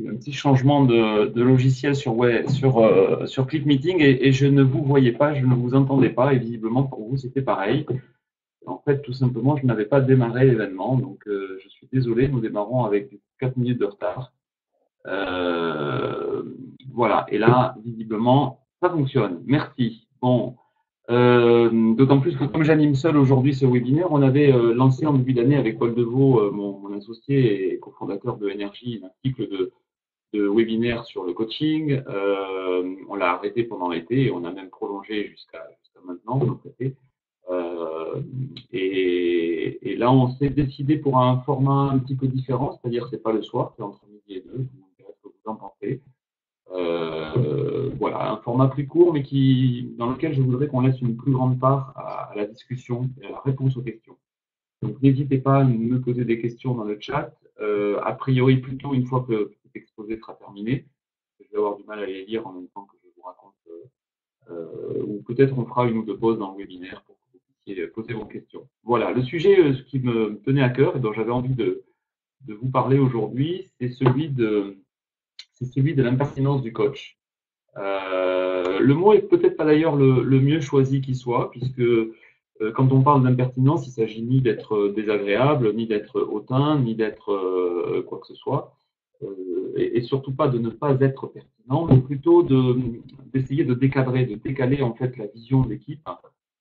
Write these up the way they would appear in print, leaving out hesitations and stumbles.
un petit changement de logiciel sur Click Meeting et je ne vous voyais pas, je ne vous entendais pas et visiblement pour vous c'était pareil. En fait, tout simplement, je n'avais pas démarré l'événement, donc je suis désolé, nous démarrons avec 4 minutes de retard. Euh, voilà, et là, visiblement, ça fonctionne. Merci. Bon, d'autant plus que comme j'anime seul aujourd'hui ce webinaire, on avait lancé en début d'année avec Paul Deveau, mon associé et cofondateur de Énergie, un cycle de webinaires sur le coaching. On l'a arrêté pendant l'été et on a même prolongé jusqu'à maintenant, donc l'été. Et là, on s'est décidé pour un format un petit peu différent, c'est-à-dire c'est pas le soir, c'est entre midi et deux. Vous me direz ce que vous en pensez. Voilà, un format plus court, mais dans lequel je voudrais qu'on laisse une plus grande part à la discussion et à la réponse aux questions. Donc, n'hésitez pas à me poser des questions dans le chat. A priori, plutôt une fois que cet exposé sera terminé. Je vais avoir du mal à les lire en même temps que je vous raconte. Ou peut-être on fera une ou deux pauses dans le webinaire pour que vous puissiez poser vos questions. Voilà, le sujet ce qui me tenait à cœur et dont j'avais envie de vous parler aujourd'hui, c'est celui de l'impertinence du coach. Le mot est peut-être pas d'ailleurs le mieux choisi qui soit, puisque quand on parle d'impertinence, il s'agit ni d'être désagréable, ni d'être hautain, ni d'être quoi que ce soit, et surtout pas de ne pas être pertinent, mais plutôt d'essayer de décadrer, de décaler en fait la vision de l'équipe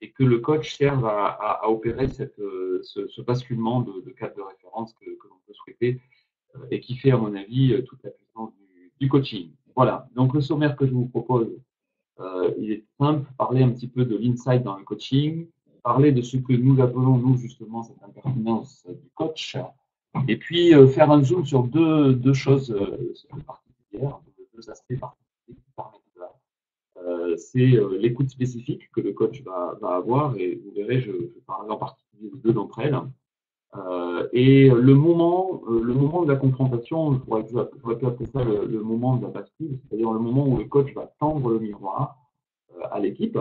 et que le coach serve à opérer ce basculement de cadre de référence que l'on peut souhaiter et qui fait, à mon avis, toute la puissance du coaching. Voilà, donc le sommaire que je vous propose, il est simple, parler un petit peu de l'insight dans le coaching, parler de ce que nous appelons, nous, justement, cette impertinence du coach, et puis faire un zoom sur deux choses particulières, deux aspects particuliers qui permettent de c'est l'écoute spécifique que le coach va avoir, et vous verrez, je parlerai en particulier de deux d'entre elles. Et le moment de la confrontation, j'aurais pu appeler ça le moment de la bascule, c'est-à-dire le moment où le coach va tendre le miroir à l'équipe,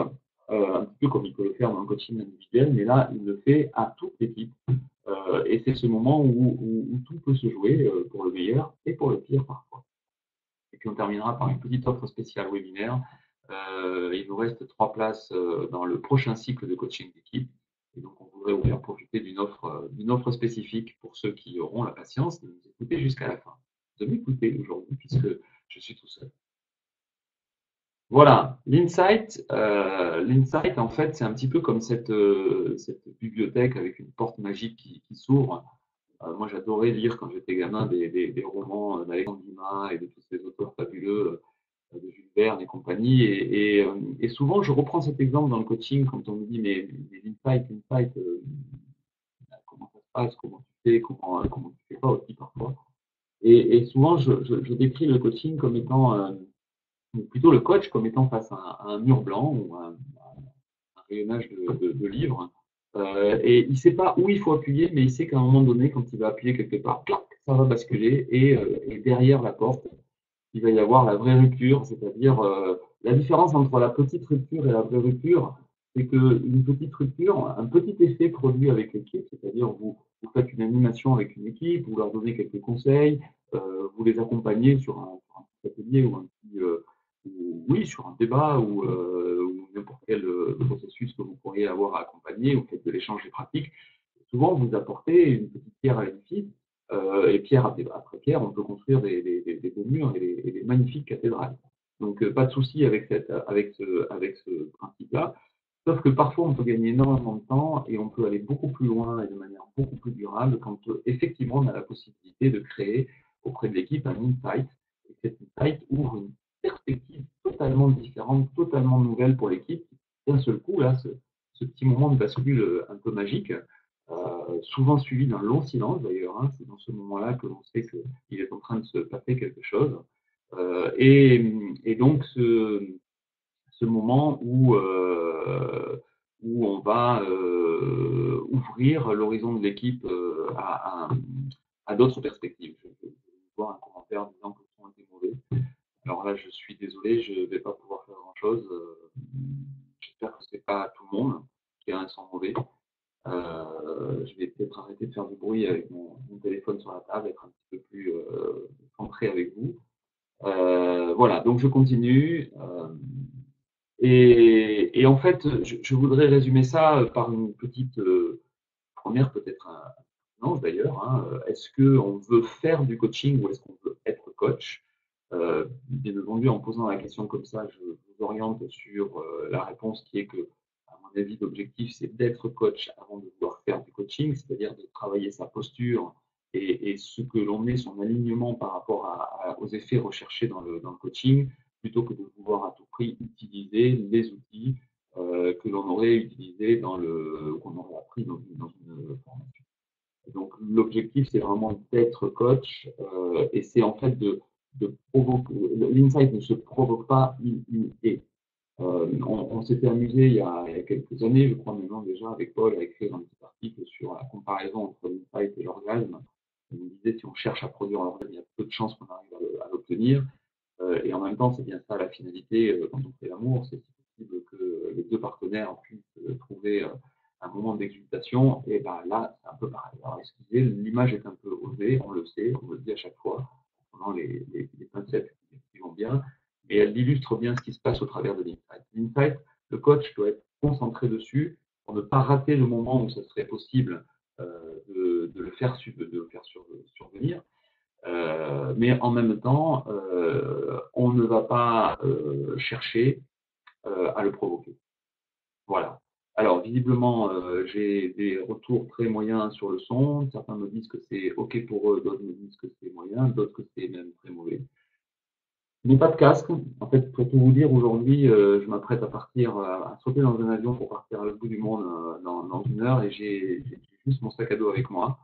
un petit peu comme il peut le faire dans le coaching individuel, mais là, il le fait à toute l'équipe. Et c'est ce moment où tout peut se jouer pour le meilleur et pour le pire parfois. Et puis on terminera par une petite offre spéciale webinaire. Il nous reste 3 places dans le prochain cycle de coaching d'équipe. Et donc on voudrait vous faire profiter d'une offre spécifique pour ceux qui auront la patience de nous écouter jusqu'à la fin. De m'écouter aujourd'hui puisque je suis tout seul. Voilà, l'insight, en fait, c'est un petit peu comme cette bibliothèque avec une porte magique qui s'ouvre. Moi, j'adorais lire quand j'étais gamin des romans d'Alexandre Dumas et de tous ces auteurs fabuleux de Jules Verne et compagnie. Et souvent, je reprends cet exemple dans le coaching quand on me dit mais l'insight, comment ça se passe, comment tu fais, comment tu fais pas aussi parfois. Et souvent, je décris le coaching comme étant ou plutôt le coach comme étant face à un mur blanc ou un rayonnage de livres. Et il ne sait pas où il faut appuyer, mais il sait qu'à un moment donné, quand il va appuyer quelque part, clac, ça va basculer et derrière la porte, il va y avoir la vraie rupture, c'est-à-dire la différence entre la petite rupture et la vraie rupture, c'est qu'une petite rupture, un petit effet produit avec l'équipe, c'est-à-dire vous faites une animation avec une équipe, vous leur donnez quelques conseils, vous les accompagnez sur un petit atelier ou un petit, oui, sur un débat ou n'importe quel processus que vous pourriez avoir à accompagner, vous faites de l'échange des pratiques. Souvent, vous apportez une petite pierre à l'édifice, et pierre après pierre, on peut construire des beaux murs et des magnifiques cathédrales. Donc, pas de souci avec ce principe-là. Sauf que parfois, on peut gagner énormément de temps et on peut aller beaucoup plus loin et de manière beaucoup plus durable quand effectivement on a la possibilité de créer auprès de l'équipe un insight. Et cet insight ouvre une perspective totalement différente, totalement nouvelle pour l'équipe. D'un seul coup, là, ce petit moment de bascule un peu magique, souvent suivi d'un long silence d'ailleurs. Hein, c'est dans ce moment-là que l'on sait qu'il est en train de se passer quelque chose. Et donc, ce moment où on va ouvrir l'horizon de l'équipe à d'autres perspectives. Je vais voir un commentaire disant que le son était mauvais. Alors là, je suis désolé, je ne vais pas pouvoir faire grand-chose. J'espère que ce n'est pas tout le monde qui a un son mauvais. Je vais peut-être arrêter de faire du bruit avec mon téléphone sur la table, être un petit peu plus centré après avec vous. Voilà, donc je continue. Et en fait, je voudrais résumer ça par une petite première, peut-être non d'ailleurs. Hein, est-ce qu'on veut faire du coaching ou est-ce qu'on veut être coach? Bien entendu, en posant la question comme ça, je vous oriente sur la réponse qui est que, à mon avis, l'objectif, c'est d'être coach avant de vouloir faire du coaching, c'est-à-dire de travailler sa posture et ce que l'on est, son alignement par rapport aux effets recherchés dans le coaching, plutôt que de vouloir à tout prix utiliser les outils que l'on aurait utilisés qu'on aurait appris dans une formation. Donc l'objectif, c'est vraiment d'être coach et c'est en fait de provoquer. L'insight ne se provoque pas, il est. On s'était amusé il y a quelques années, je crois maintenant déjà, avec Paul, à écrire un petit article sur la comparaison entre l'insight et l'orgasme. On disait si on cherche à produire l'orgasme, il y a peu de chances qu'on arrive à l'obtenir. Et en même temps, c'est bien ça la finalité quand on fait l'amour, c'est si possible que les deux partenaires puissent trouver un moment d'exultation. Et ben là, c'est un peu pareil. Alors, excusez, l'image est un peu osée, on le sait, on le dit à chaque fois, pendant les pincettes qui vont bien, et elle illustre bien ce qui se passe au travers de l'insight. L'insight, le coach doit être concentré dessus pour ne pas rater le moment où ce serait possible de le faire survenir. Mais en même temps, on ne va pas chercher à le provoquer. Voilà. Alors, visiblement, j'ai des retours très moyens sur le son. Certains me disent que c'est OK pour eux, d'autres me disent que c'est moyen, d'autres que c'est même très mauvais. Je n'ai pas de casque. En fait, pour tout vous dire, aujourd'hui, je m'apprête à partir, à sauter dans un avion pour partir à l'autre bout du monde dans une heure et j'ai juste mon sac à dos avec moi.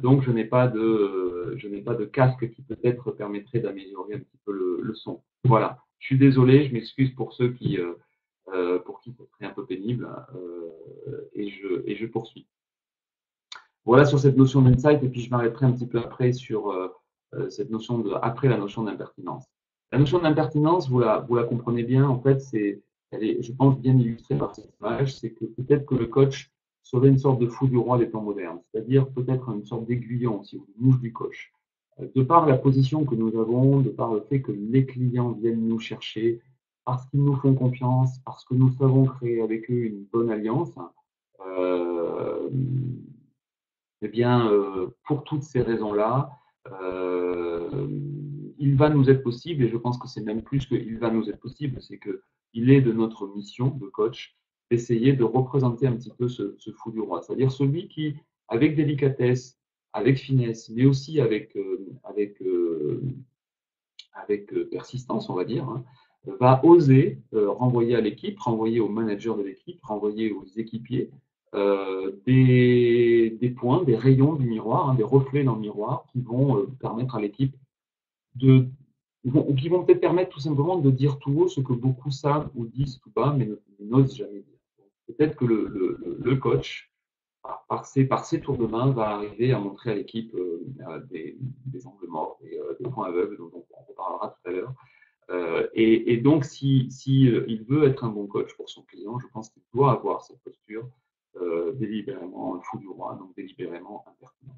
Donc, je n'ai pas de casque qui peut-être permettrait d'améliorer un petit peu le son. Voilà. Je suis désolé, je m'excuse pour ceux pour qui ce serait un peu pénible et je poursuis. Voilà sur cette notion d'insight et puis je m'arrêterai un petit peu après sur cette notion après la notion d'impertinence. La notion d'impertinence, vous la comprenez bien, en fait, elle est, je pense, bien illustrée par cette image, c'est que peut-être que le coach serait une sorte de fou du roi des temps modernes, c'est-à-dire peut-être une sorte d'aiguillon, si vous voulez, mouche du coach. De par la position que nous avons, de par le fait que les clients viennent nous chercher, parce qu'ils nous font confiance, parce que nous savons créer avec eux une bonne alliance, euh, eh bien, pour toutes ces raisons-là, euh, il va nous être possible, et je pense que c'est même plus qu'il va nous être possible, c'est qu'il est de notre mission de coach d'essayer de représenter un petit peu ce fou du roi, c'est-à-dire celui qui, avec délicatesse, avec finesse, mais aussi avec persistance, on va dire, hein, va oser renvoyer à l'équipe, renvoyer aux managers de l'équipe, renvoyer aux équipiers des points, des rayons du miroir, hein, des reflets dans le miroir qui vont permettre à l'équipe de ou qui vont peut-être permettre tout simplement de dire tout haut ce que beaucoup savent ou disent tout bas, mais n'osent jamais dire. Peut-être que le coach, par ses tours de main, va arriver à montrer à l'équipe des angles morts, des points aveugles dont on reparlera tout à l'heure. Et donc, si il veut être un bon coach pour son client, je pense qu'il doit avoir cette posture délibérément fou du roi, donc délibérément impertinent.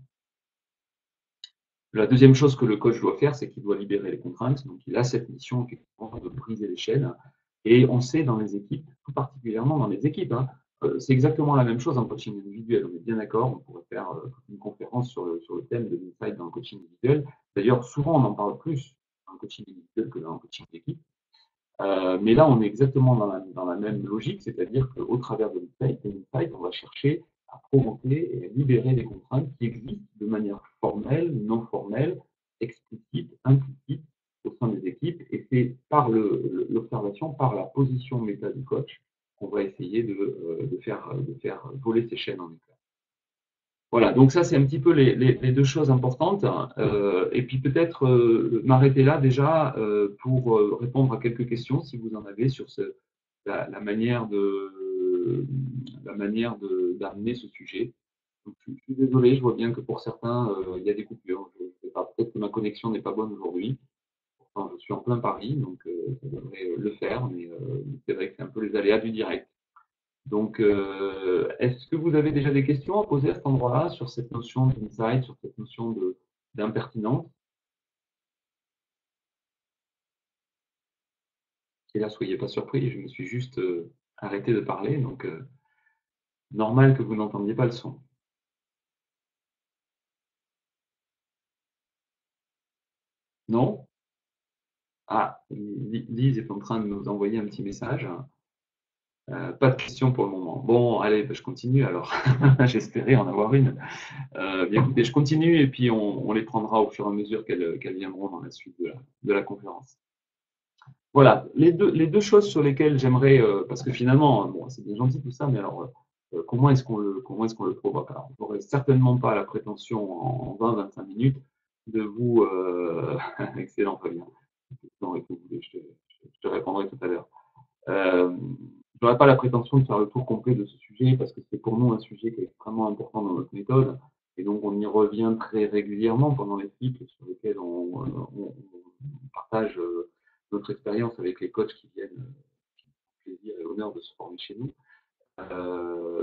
La deuxième chose que le coach doit faire, c'est qu'il doit libérer les contraintes. Donc, il a cette mission effectivement de briser les chaînes. Et on sait dans les équipes, tout particulièrement dans les équipes, hein, c'est exactement la même chose en coaching individuel. On est bien d'accord, on pourrait faire une conférence sur le thème de l'insight dans le coaching individuel. D'ailleurs, souvent, on en parle plus dans le coaching individuel que dans le coaching d'équipe. Mais là, on est exactement dans la même logique, c'est-à-dire qu'au travers de l'insight, on va chercher à provoquer et à libérer les contraintes qui existent de manière formelle, non formelle, explicite, implicite au sein des équipes. Et c'est par l'observation, par la position méta du coach, qu'on va essayer de faire voler ces chaînes en éclats. Voilà, donc ça c'est un petit peu les deux choses importantes. Et puis peut-être m'arrêter là déjà pour répondre à quelques questions si vous en avez sur la manière d'amener ce sujet. Donc, je suis désolé, je vois bien que pour certains il y a des coupures. Je sais pas, peut-être que ma connexion n'est pas bonne aujourd'hui. Pourtant, je suis en plein Paris, donc ça devrait le faire, mais c'est vrai que c'est un peu les aléas du direct. Donc, est-ce que vous avez déjà des questions à poser à cet endroit-là sur cette notion d'insight, sur cette notion d'impertinence? Et là, soyez pas surpris, je me suis juste arrêté de parler, donc normal que vous n'entendiez pas le son. Non? Ah, Lise est en train de nous envoyer un petit message. Pas de questions pour le moment. Bon, allez, je continue alors. J'espérais en avoir une. Bien écoutez, je continue et puis on les prendra au fur et à mesure qu'elles viendront dans la suite de la conférence. Voilà, les deux choses sur lesquelles j'aimerais, parce que finalement, bon, c'est bien gentil tout ça, mais alors, comment est-ce qu'on le provoque? Alors, je n'aurai certainement pas la prétention en 20-25 minutes de vous, excellent, Fabien. Non, écoute, je te répondrai tout à l'heure. Je n'aurais pas la prétention de faire le tour complet de ce sujet parce que c'est pour nous un sujet qui est extrêmement important dans notre méthode et donc on y revient très régulièrement pendant les cycles sur lesquels on partage notre expérience avec les coachs qui viennent, qui ont le plaisir et l'honneur de se former chez nous.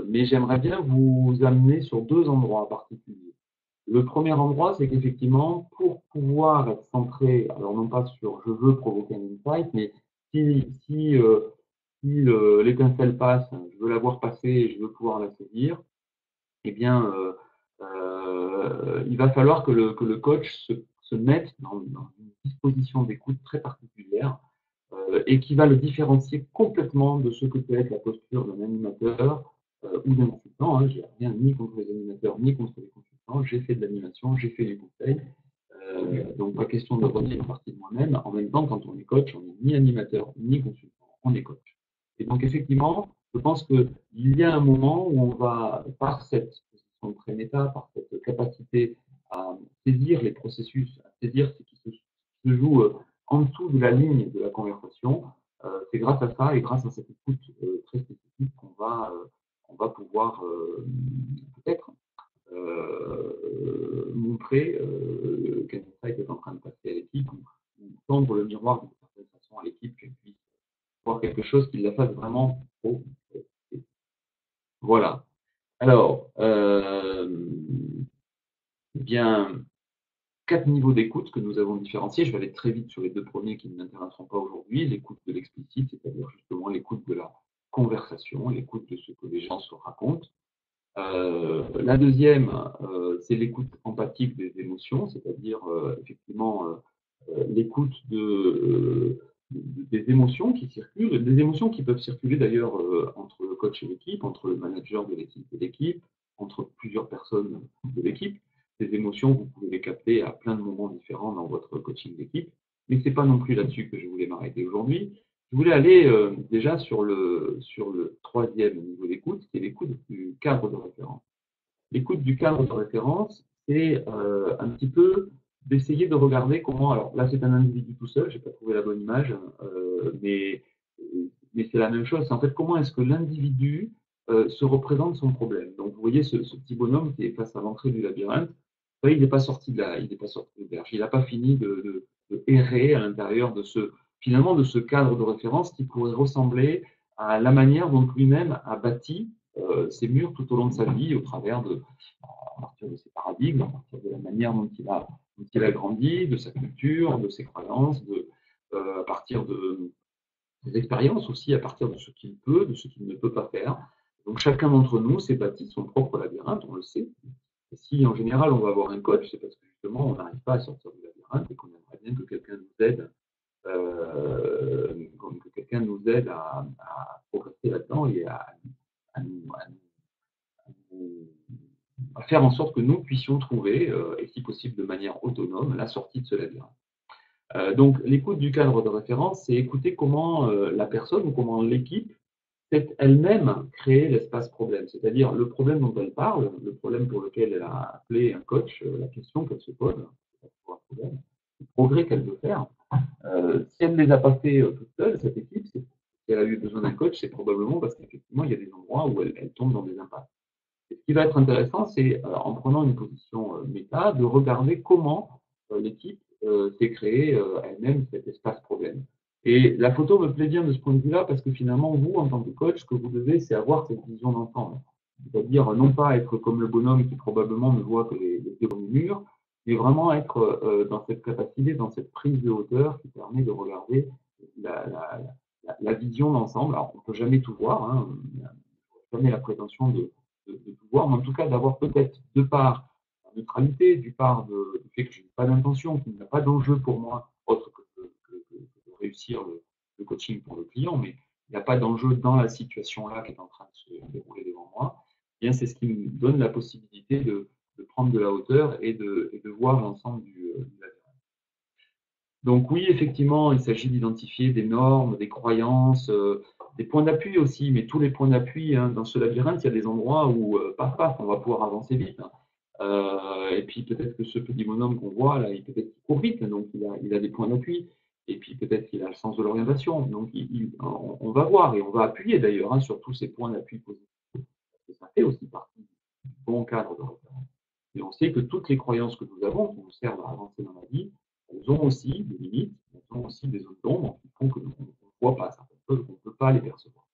Mais j'aimerais bien vous amener sur deux endroits particuliers. Le premier endroit, c'est qu'effectivement, pour pouvoir être centré, alors non pas sur je veux provoquer un insight, mais si l'étincelle passe, je veux la voir passer et je veux pouvoir la saisir, eh bien, il va falloir que le coach se mette dans une disposition d'écoute très particulière et qui va le différencier complètement de ce que peut être la posture d'un animateur ou d'un consultant. Hein. Je n'ai rien ni contre les animateurs ni contre les consultants. J'ai fait de l'animation, j'ai fait du conseil. Donc, pas question de renier une partie de moi-même. En même temps, quand on est coach, on n'est ni animateur ni consultant, on est coach. Et donc, effectivement, je pense qu'il y a un moment où on va, par cette position de préméta, par cette capacité à saisir les processus, à saisir ce qui se joue en dessous de la ligne de la conversation, c'est grâce à ça et grâce à cette écoute très spécifique qu'on va pouvoir peut-être montrer qu'un insight est en train de passer à l'équipe ou tendre le miroir d'une certaine façon à l'équipe qu'elle puisse voir quelque chose qui la fasse vraiment progresser. Voilà. Alors, bien, quatre niveaux d'écoute que nous avons différenciés. Je vais aller très vite sur les deux premiers qui ne m'intéresseront pas aujourd'hui. L'écoute de l'explicite, c'est-à-dire justement l'écoute de la conversation, l'écoute de ce que les gens se racontent. La deuxième, c'est l'écoute empathique des émotions, c'est-à-dire effectivement l'écoute des émotions qui circulent, des émotions qui peuvent circuler d'ailleurs entre le coach et l'équipe, entre le manager de l'équipe et l'équipe, entre plusieurs personnes de l'équipe. Ces émotions, vous pouvez les capter à plein de moments différents dans votre coaching d'équipe, mais ce n'est pas non plus là-dessus que je voulais m'arrêter aujourd'hui. Je voulais aller déjà sur le troisième niveau d'écoute, qui est l'écoute du cadre de référence. L'écoute du cadre de référence, c'est un petit peu d'essayer de regarder comment. Alors là, c'est un individu tout seul, je n'ai pas trouvé la bonne image, mais c'est la même chose. C'est en fait comment est-ce que l'individu se représente son problème. Donc vous voyez ce petit bonhomme qui est face à l'entrée du labyrinthe, il n'est pas sorti de il n'est pas sorti de berge. Il n'a pas fini de errer à l'intérieur de finalement de ce cadre de référence qui pourrait ressembler à la manière dont lui-même a bâti ses murs tout au long de sa vie, à partir de ses paradigmes, à partir de la manière dont il a grandi, de sa culture, de ses croyances, à partir de ses expériences aussi, à partir de ce qu'il peut, de ce qu'il ne peut pas faire. Donc chacun d'entre nous s'est bâti son propre labyrinthe, on le sait. Et si en général on va avoir un coach, c'est parce que justement on n'arrive pas à sortir du labyrinthe et qu'on aimerait bien que quelqu'un nous aide que quelqu'un nous aide à progresser là-dedans et à nous, à faire en sorte que nous puissions trouver, et si possible de manière autonome, la sortie de ce labyrinthe. Donc, l'écoute du cadre de référence, c'est écouter comment la personne ou comment l'équipe s'est elle-même créé l'espace problème, c'est-à-dire le problème dont elle parle, le problème pour lequel elle a appelé un coach, la question qu'elle se pose, le progrès qu'elle veut faire. Si elle ne les a pas fait toute seule, cette équipe, si elle a eu besoin d'un coach, c'est probablement parce qu'effectivement, il y a des endroits où elle tombe dans des impasses. Et ce qui va être intéressant, c'est en prenant une position méta, de regarder comment l'équipe s'est créée elle-même cet espace problème. Et la photo me plaît bien de ce point de vue-là parce que finalement, vous, en tant que coach, ce que vous devez, c'est avoir cette vision d'ensemble. C'est-à-dire non pas être comme le bonhomme qui probablement ne voit que les deux murs, mais vraiment être dans cette capacité, dans cette prise de hauteur qui permet de regarder la vision d'ensemble. Alors, on ne peut jamais tout voir, hein, jamais la prétention de tout voir, mais en tout cas d'avoir peut-être de part la neutralité, du part du fait que je n'ai pas d'intention, qu'il n'y a pas d'enjeu pour moi, autre que de réussir le coaching pour le client, mais il n'y a pas d'enjeu dans la situation là qui est en train de se dérouler devant moi. Eh bien, c'est ce qui me donne la possibilité de prendre de la hauteur et de voir l'ensemble du labyrinthe. Donc oui, effectivement, il s'agit d'identifier des normes, des croyances, des points d'appui aussi, mais tous les points d'appui, hein, dans ce labyrinthe, il y a des endroits où, paf, paf, on va pouvoir avancer vite. Hein. Et puis peut-être que ce petit bonhomme qu'on voit là, peut-être qu'il court vite, donc il a des points d'appui. Et puis peut-être qu'il a le sens de l'orientation. Donc on va voir et on va appuyer d'ailleurs, hein, sur tous ces points d'appui positifs. Parce que ça fait aussi partie du bon cadre de référence. Et on sait que toutes les croyances que nous avons, qui nous servent à avancer dans la vie, elles ont aussi des limites, elles ont aussi des zones d'ombre qui font qu'on ne voit pas certaines choses, qu'on ne peut pas les percevoir.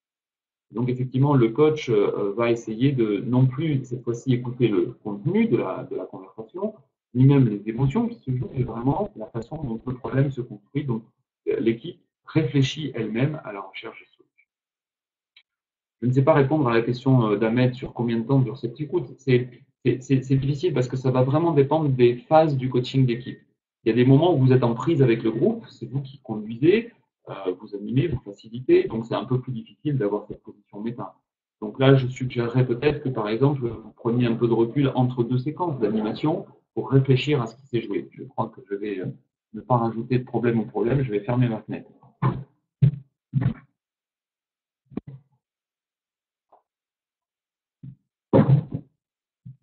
Donc effectivement, le coach va essayer de non plus cette fois-ci écouter le contenu de la conversation, ni même les émotions qui se jouent, mais vraiment la façon dont le problème se construit. Donc l'équipe réfléchit elle-même à la recherche de solutions. Je ne sais pas répondre à la question d'Ahmed sur combien de temps dure cette écoute. C'est difficile parce que ça va vraiment dépendre des phases du coaching d'équipe. Il y a des moments où vous êtes en prise avec le groupe, c'est vous qui conduisez, vous animez, vous facilitez, donc c'est un peu plus difficile d'avoir cette position méta. Donc là, je suggérerais peut-être que, par exemple, vous preniez un peu de recul entre deux séquences d'animation pour réfléchir à ce qui s'est joué. Je crois que je vais ne pas rajouter de problème au problème, je vais fermer ma fenêtre.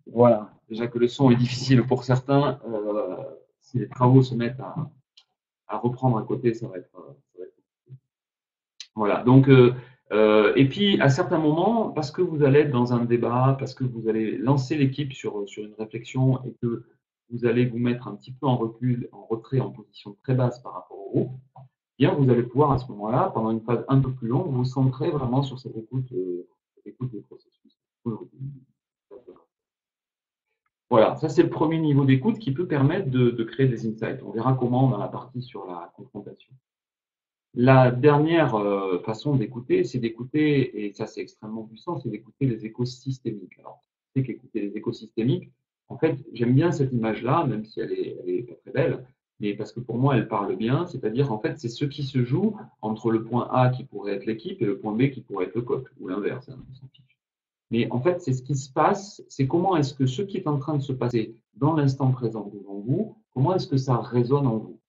Voilà, déjà que le son est difficile pour certains, si les travaux se mettent à reprendre à côté, ça va être compliqué. Voilà, donc, et puis à certains moments, parce que vous allez être dans un débat, parce que vous allez lancer l'équipe sur une réflexion et que vous allez vous mettre un petit peu en recul, en retrait, en position très basse par rapport au groupe, eh bien, vous allez pouvoir à ce moment-là, pendant une phase un peu plus longue, vous centrer vraiment sur cette écoute des processus. Voilà, ça c'est le premier niveau d'écoute qui peut permettre de créer des insights. On verra comment dans la partie sur la confrontation. La dernière façon d'écouter, c'est d'écouter, et ça c'est extrêmement puissant, c'est d'écouter les échos systémiques. Alors, c'est qu'écouter les échos systémiques, en fait, j'aime bien cette image-là, même si elle est pas très belle, mais parce que pour moi, elle parle bien, c'est-à-dire, en fait, c'est ce qui se joue entre le point A qui pourrait être l'équipe et le point B qui pourrait être le coach, ou l'inverse, hein, on s'en fiche. Mais en fait, c'est ce qui se passe, c'est comment est-ce que ce qui est en train de se passer dans l'instant présent devant vous, comment est-ce que ça résonne en vous?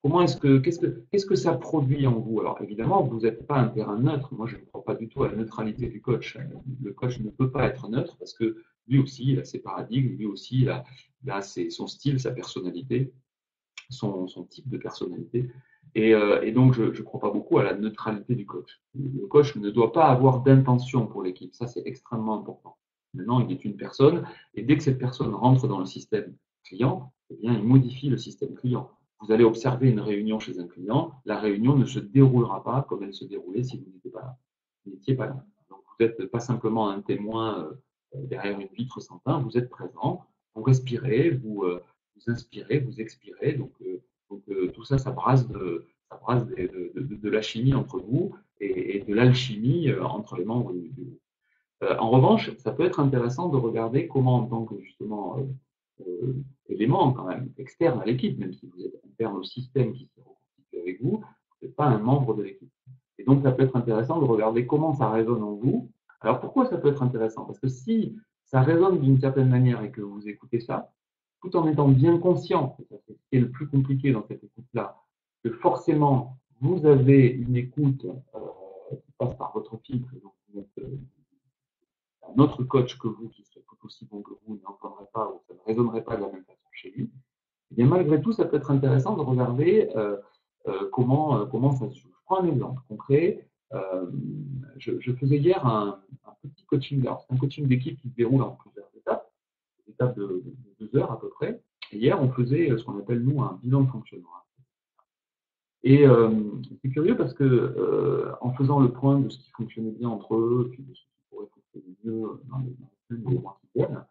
Comment est-ce que, qu'est-ce que ça produit en vous? Alors évidemment, vous n'êtes pas un terrain neutre. Moi, je ne crois pas du tout à la neutralité du coach. Le coach ne peut pas être neutre parce que lui aussi, il a ses paradigmes, lui aussi, il a son style, sa personnalité, son type de personnalité. Et donc, je ne crois pas beaucoup à la neutralité du coach. Le coach ne doit pas avoir d'intention pour l'équipe. Ça, c'est extrêmement important. Maintenant, il est une personne, et dès que cette personne rentre dans le système client, eh bien, il modifie le système client. Vous allez observer une réunion chez un client, la réunion ne se déroulera pas comme elle se déroulait si vous n'étiez pas là. Vous n'étiez pas là. Donc, vous n'êtes pas simplement un témoin derrière une vitre sans teint, vous êtes présent, vous respirez, vous inspirez, vous expirez. Donc tout ça, ça brasse de la chimie entre vous et de l'alchimie entre les membres du groupe. En revanche, ça peut être intéressant de regarder comment, en tant que justement élément quand même externe à l'équipe, même si vous êtes interne au système qui se reconstitue avec vous, vous n'êtes pas un membre de l'équipe. Et donc, ça peut être intéressant de regarder comment ça résonne en vous. Alors, pourquoi ça peut être intéressant? Parce que si ça résonne d'une certaine manière et que vous écoutez ça, tout en étant bien conscient, et ça c'est ce qui est le plus compliqué dans cette écoute-là, que forcément, vous avez une écoute qui passe par votre filtre, donc vous êtes un autre coach que vous, qui serait tout aussi bon que vous, n'entendrait pas ou ça ne résonnerait pas de la même façon chez lui, et bien malgré tout, ça peut être intéressant de regarder comment ça se joue. Je prends un exemple concret. Je faisais hier un petit coaching, c'est un coaching d'équipe qui se déroule en plusieurs étapes, des étapes de 2 heures à peu près. Et hier, on faisait ce qu'on appelle, nous, un bilan de fonctionnement. Et c'est curieux parce que en faisant le point de ce qui fonctionnait bien entre eux, puis de ce qui pourrait fonctionner mieux dans les semaines ou les mois qui viennent,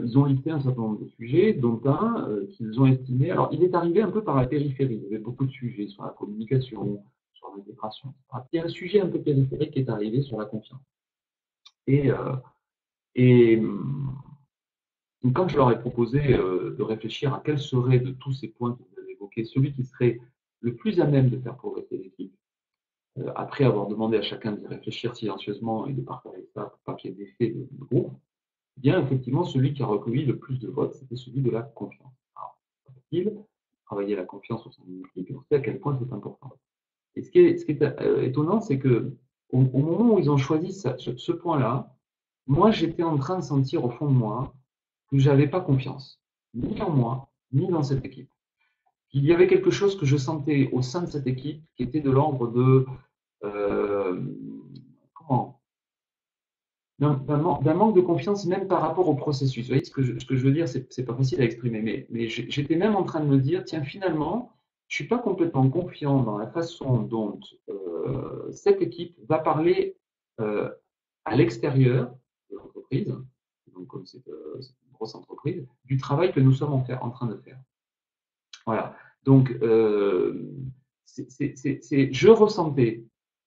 ils ont listé un certain nombre de sujets, dont un qu'ils ont estimé. Alors, il est arrivé un peu par la périphérie. Il y avait beaucoup de sujets sur la communication, sur l'intégration. Il y a un sujet un peu périphérique qui est arrivé sur la confiance. Et, et quand je leur ai proposé de réfléchir à quel serait de tous ces points que vous avez évoqués, celui qui serait le plus à même de faire progresser l'équipe, après avoir demandé à chacun d'y réfléchir silencieusement et de partager ça pour pas qu'il y ait d'effet de groupe, eh bien effectivement, celui qui a recueilli le plus de votes, c'était celui de la confiance. Alors, facile, travailler la confiance au sein d'une équipe, et on sait à quel point c'est important. Et ce qui est étonnant, c'est que au moment où ils ont choisi ce point-là, moi, j'étais en train de sentir au fond de moi que je n'avais pas confiance, ni en moi, ni dans cette équipe. Il y avait quelque chose que je sentais au sein de cette équipe qui était de l'ordre de comment d'un manque de confiance même par rapport au processus. Vous voyez, ce que je veux dire, c'est pas facile à exprimer, mais j'étais même en train de me dire, tiens, finalement, je suis pas complètement confiant dans la façon dont cette équipe va parler à l'extérieur de l'entreprise, donc comme c'est une grosse entreprise, du travail que nous sommes en train de faire. Voilà. Donc, je ressentais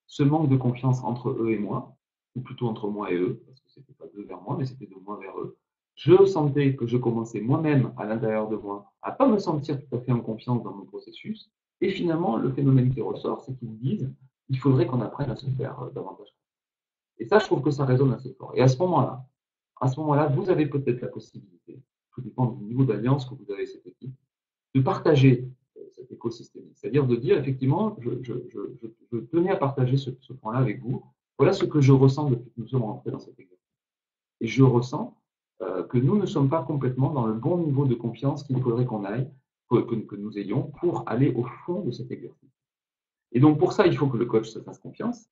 ce manque de confiance entre eux et moi, ou plutôt entre moi et eux, parce que c'était pas d'eux vers moi, mais c'était de moi vers eux. Je sentais que je commençais moi-même à l'intérieur de moi à pas me sentir tout à fait en confiance dans mon processus. Et finalement, le phénomène qui ressort, c'est qu'ils me disent il faudrait qu'on apprenne à se faire davantage. Et ça, je trouve que ça résonne assez fort. Et à ce moment-là, vous avez peut-être la possibilité, tout dépend du niveau d'alliance que vous avez avec cette équipe, de partager cet écosystème. C'est-à-dire de dire, effectivement, je tenais à partager ce point-là avec vous. Voilà ce que je ressens depuis que nous sommes rentrés dans cet exercice. Et je ressens que nous ne sommes pas complètement dans le bon niveau de confiance qu'il faudrait qu'on aille, que nous ayons pour aller au fond de cet exercice. Et donc, pour ça, il faut que le coach se fasse confiance.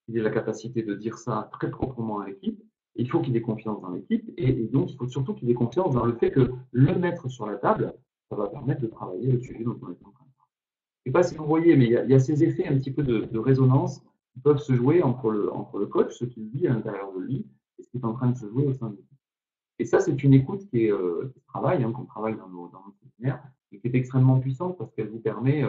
Il ait la capacité de dire ça très proprement à l'équipe. Il faut qu'il ait confiance dans l'équipe. Et donc, il faut surtout qu'il ait confiance dans le fait que le mettre sur la table, ça va permettre de travailler le sujet dont on est en train de parler. Je ne sais pas si vous voyez, mais il y a ces effets un petit peu de résonance qui peuvent se jouer entre le coach, ce qu'il vit à l'intérieur de lui, et ce qui est en train de se jouer au sein de l'équipe. Et ça, c'est une écoute qui travaille, qu'on travaille dans nos séminaires, et qui est extrêmement puissante parce qu'elle vous permet,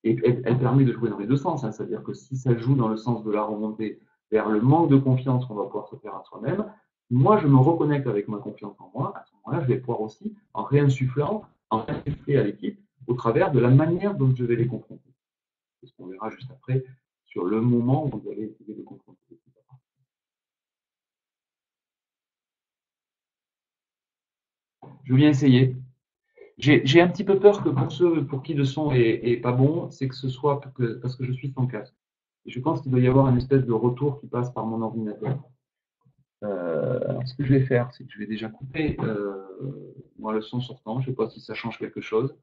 et elle permet de jouer dans les deux sens. C'est-à-dire que si ça joue dans le sens de la remontée vers le manque de confiance qu'on va pouvoir se faire à soi-même, moi, je me reconnecte avec ma confiance en moi. À ce moment-là, je vais pouvoir aussi, en réinsuffler à l'équipe au travers de la manière dont je vais les confronter. C'est ce qu'on verra juste après sur le moment où vous allez essayer de confronter l'équipe. Je viens essayer. J'ai un petit peu peur que pour ceux pour qui le son est pas bon, c'est que ce soit parce que je suis sans casque. Et je pense qu'il doit y avoir une espèce de retour qui passe par mon ordinateur. Alors, ce que je vais faire, c'est que je vais déjà couper moi, le son sortant. Je ne sais pas si ça change quelque chose.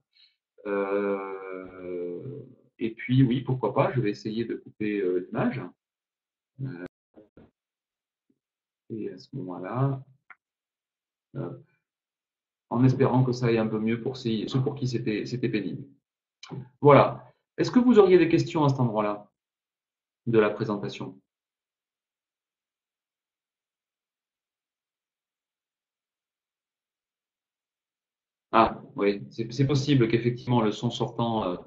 Et puis, oui, pourquoi pas, je vais essayer de couper l'image. Et à ce moment-là, en espérant que ça aille un peu mieux pour ceux pour qui c'était pénible. Voilà. Est-ce que vous auriez des questions à cet endroit-là de la présentation? Ah, oui, c'est possible qu'effectivement le son sortant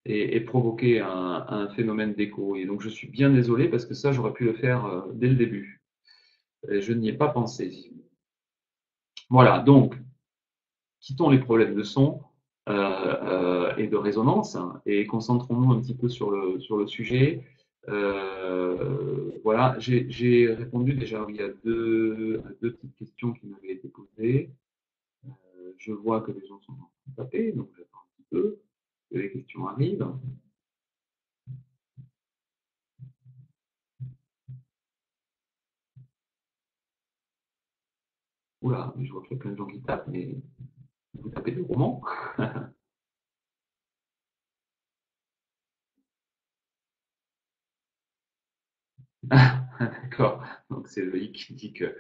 ait provoqué un phénomène d'écho. Et donc je suis bien désolé parce que ça, j'aurais pu le faire dès le début. Et je n'y ai pas pensé. Voilà, donc quittons les problèmes de son et de résonance et concentrons-nous un petit peu sur le sujet. Voilà, j'ai répondu déjà il y a deux petites questions qui m'avaient été posées. Je vois que les gens sont en train de taper, donc j'attends un petit peu que les questions arrivent. Oula, je vois qu'il y a plein de gens qui tapent, mais vous tapez des romans. D'accord, donc c'est Loïc qui dit que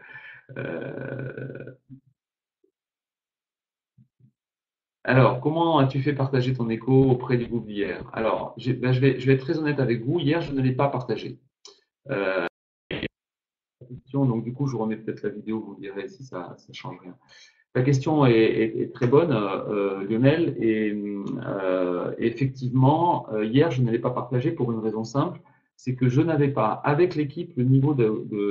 alors, comment as-tu fait partager ton écho auprès du groupe d'hier? Alors, je vais être très honnête avec vous. Hier, je ne l'ai pas partagé. Donc, du coup, je remets peut-être la vidéo, vous me direz si ça change rien. La question est très bonne, Lionel. Et effectivement, hier, je ne l'ai pas partagé pour une raison simple. c'est que je n'avais pas, avec l'équipe, le niveau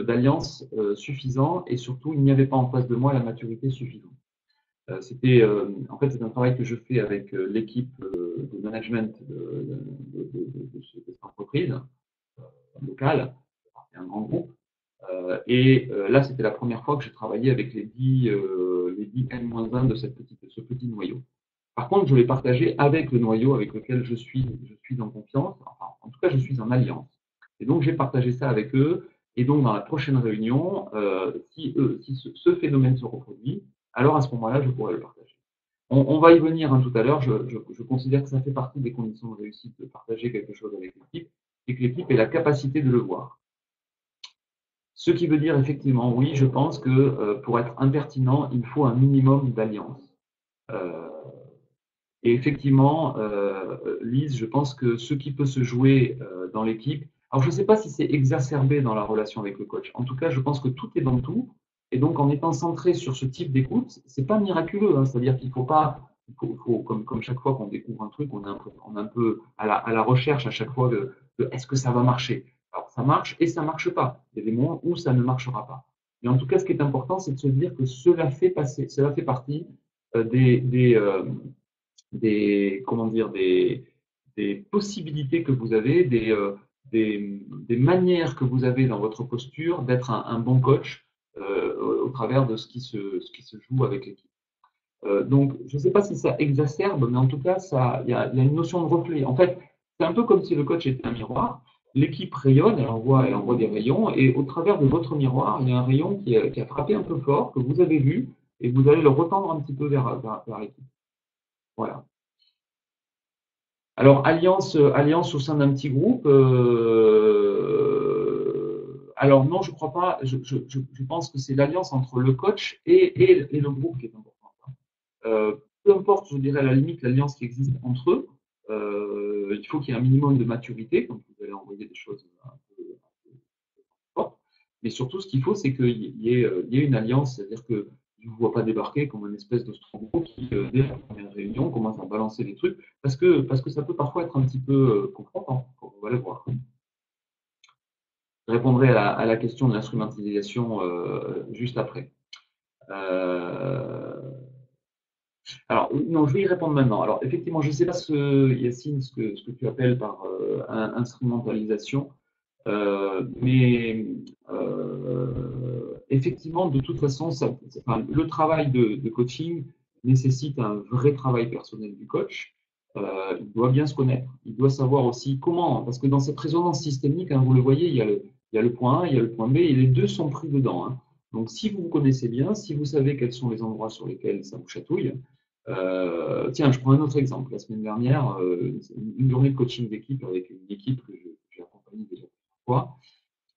d'alliance suffisant et surtout, il n'y avait pas en face de moi la maturité suffisante. En fait, c'est un travail que je fais avec l'équipe de management de cette entreprise locale, c'est un grand groupe. Là, c'était la première fois que je travaillais avec les 10 N-1 de ce petit noyau. Par contre, je l'ai partagé avec le noyau avec lequel je suis en confiance. Enfin, en tout cas, je suis en alliance. Et donc, j'ai partagé ça avec eux. Et donc, dans la prochaine réunion, si ce phénomène se reproduit, alors à ce moment-là, je pourrais le partager. On va y venir tout à l'heure. Je considère que ça fait partie des conditions de réussite de partager quelque chose avec l'équipe et que l'équipe ait la capacité de le voir. Ce qui veut dire effectivement, oui, je pense que pour être impertinent, il faut un minimum d'alliance. Et effectivement, Lise, je pense que ce qui peut se jouer dans l'équipe, alors je ne sais pas si c'est exacerbé dans la relation avec le coach. En tout cas, je pense que tout est dans tout. Et donc, en étant centré sur ce type d'écoute, c'est pas miraculeux. Hein, c'est-à-dire qu'il faut pas, comme chaque fois qu'on découvre un truc, on est un peu à la recherche à chaque fois de est-ce que ça va marcher. Alors, ça marche et ça marche pas. Il y a des moments où ça ne marchera pas. Mais en tout cas, ce qui est important, c'est de se dire que cela fait partie comment dire, des possibilités que vous avez, des manières que vous avez dans votre posture d'être un bon coach au travers de ce qui se joue avec l'équipe. Donc, je ne sais pas si ça exacerbe, mais en tout cas, il y a une notion de reflet. En fait, c'est un peu comme si le coach était un miroir. L'équipe rayonne, elle envoie des rayons, et au travers de votre miroir, il y a un rayon qui a frappé un peu fort, que vous avez vu, et vous allez le retendre un petit peu vers l'équipe. Voilà. Alors, alliance au sein d'un petit groupe, alors non, je crois pas. Je pense que c'est l'alliance entre le coach et le groupe qui est importante. Peu importe, je dirais à la limite, l'alliance qui existe entre eux, il faut qu'il y ait un minimum de maturité, donc vous allez envoyer des choses un peu fortes. Mais surtout, ce qu'il faut, c'est qu'il y ait une alliance, c'est-à-dire que je ne vous vois pas débarquer comme une espèce de stronghold qui, dès la première réunion, commence à balancer des trucs, parce que ça peut parfois être un petit peu confrontant, on va le voir. Je répondrai à la question de l'instrumentalisation juste après. Alors, non, je vais y répondre maintenant. Alors, effectivement, je ne sais pas, Yacine, ce que tu appelles par instrumentalisation. Mais effectivement, de toute façon, le travail de coaching nécessite un vrai travail personnel du coach. Il doit bien se connaître. Il doit savoir aussi comment, parce que dans cette résonance systémique, hein, vous le voyez, il y a le point A, il y a le point B, et les deux sont pris dedans. Hein. Donc, si vous vous connaissez bien, si vous savez quels sont les endroits sur lesquels ça vous chatouille, tiens, je prends un autre exemple. La semaine dernière, une journée de coaching d'équipe avec une équipe que j'ai accompagnée déjà plusieurs fois,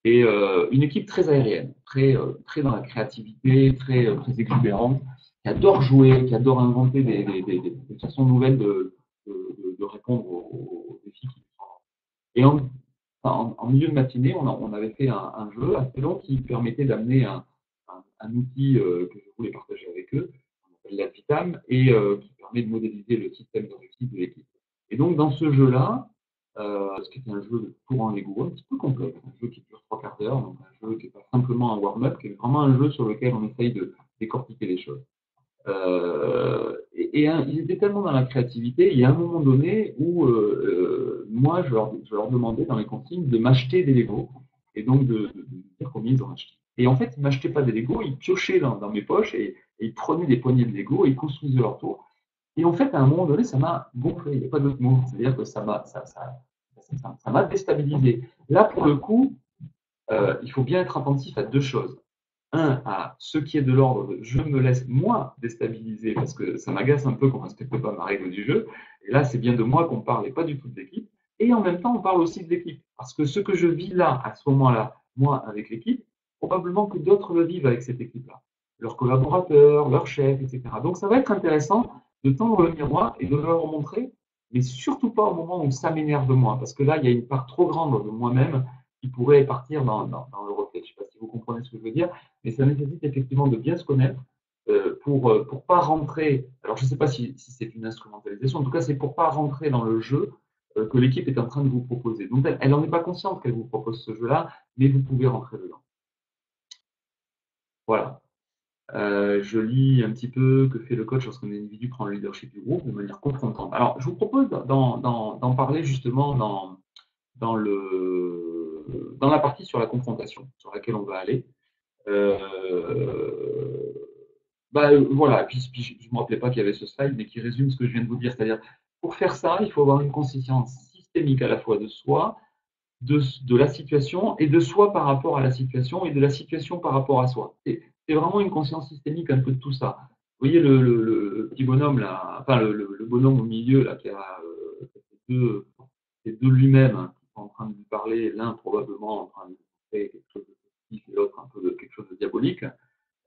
et une équipe très aérienne, très dans la créativité, très exubérante, qui adore jouer, qui adore inventer des façons nouvelles de répondre aux défis qui sont. Et en milieu de matinée, on avait fait un jeu assez long qui permettait d'amener un outil que je voulais partager avec eux, qu'on appelle l'Advitam, et qui permet de modéliser le système d'objectifs de l'équipe. Et donc, dans ce jeu-là, ce qui était un jeu de tour en Lego, un petit peu complexe, un jeu qui dure 3 quarts d'heure, donc un jeu qui n'est pas simplement un warm-up, qui est vraiment un jeu sur lequel on essaye de décortiquer les choses. Ils étaient tellement dans la créativité, il y a un moment donné où moi, je leur demandais dans les consignes de m'acheter des Legos et donc de dire combien ils ont acheté. Et en fait, ils ne m'achetaient pas des Legos, ils piochaient dans mes poches et ils prenaient des poignées de Legos et ils construisaient leur tour. Et en fait, à un moment donné, ça m'a gonflé, il n'y a pas d'autre mot. C'est-à-dire que ça m'a déstabilisé. Là, pour le coup, il faut bien être attentif à deux choses. Un, à ce qui est de l'ordre de je me laisse moi déstabiliser parce que ça m'agace un peu qu'on ne respecte pas ma règle du jeu. Et là, c'est bien de moi qu'on parle et pas du tout de l'équipe. Et en même temps, on parle aussi de l'équipe. Parce que ce que je vis là, à ce moment-là, moi, avec l'équipe, probablement que d'autres le vivent avec cette équipe-là. Leurs collaborateurs, leurs chefs, etc. Donc, ça va être intéressant de tendre le miroir et de leur montrer, mais surtout pas au moment où ça m'énerve de moi. Parce que là, il y a une part trop grande de moi-même qui pourrait partir dans le reflet. Je ne sais pas si vous comprenez ce que je veux dire, mais ça nécessite effectivement de bien se connaître pour pas rentrer. Alors, je ne sais pas si c'est une instrumentalisation. En tout cas, c'est pour pas rentrer dans le jeu que l'équipe est en train de vous proposer. Donc, elle n'en est pas consciente qu'elle vous propose ce jeu-là, mais vous pouvez rentrer dedans. Voilà. Je lis un petit peu que fait le coach lorsqu'un individu prend le leadership du groupe de manière confrontante. Alors, je vous propose d'en parler justement dans la partie sur la confrontation, sur laquelle on va aller. Voilà, puis je ne me rappelais pas qu'il y avait ce slide, mais qui résume ce que je viens de vous dire. C'est-à-dire, pour faire ça, il faut avoir une conscience systémique à la fois de soi, de la situation, et de soi par rapport à la situation, et de la situation par rapport à soi. C'est vraiment une conscience systémique un peu de tout ça. Vous voyez le petit bonhomme là, enfin le bonhomme au milieu là, qui a ces deux lui-même, hein, qui sont en train de lui parler, l'un probablement en train de faire quelque chose de positif et l'autre un peu de quelque chose de diabolique.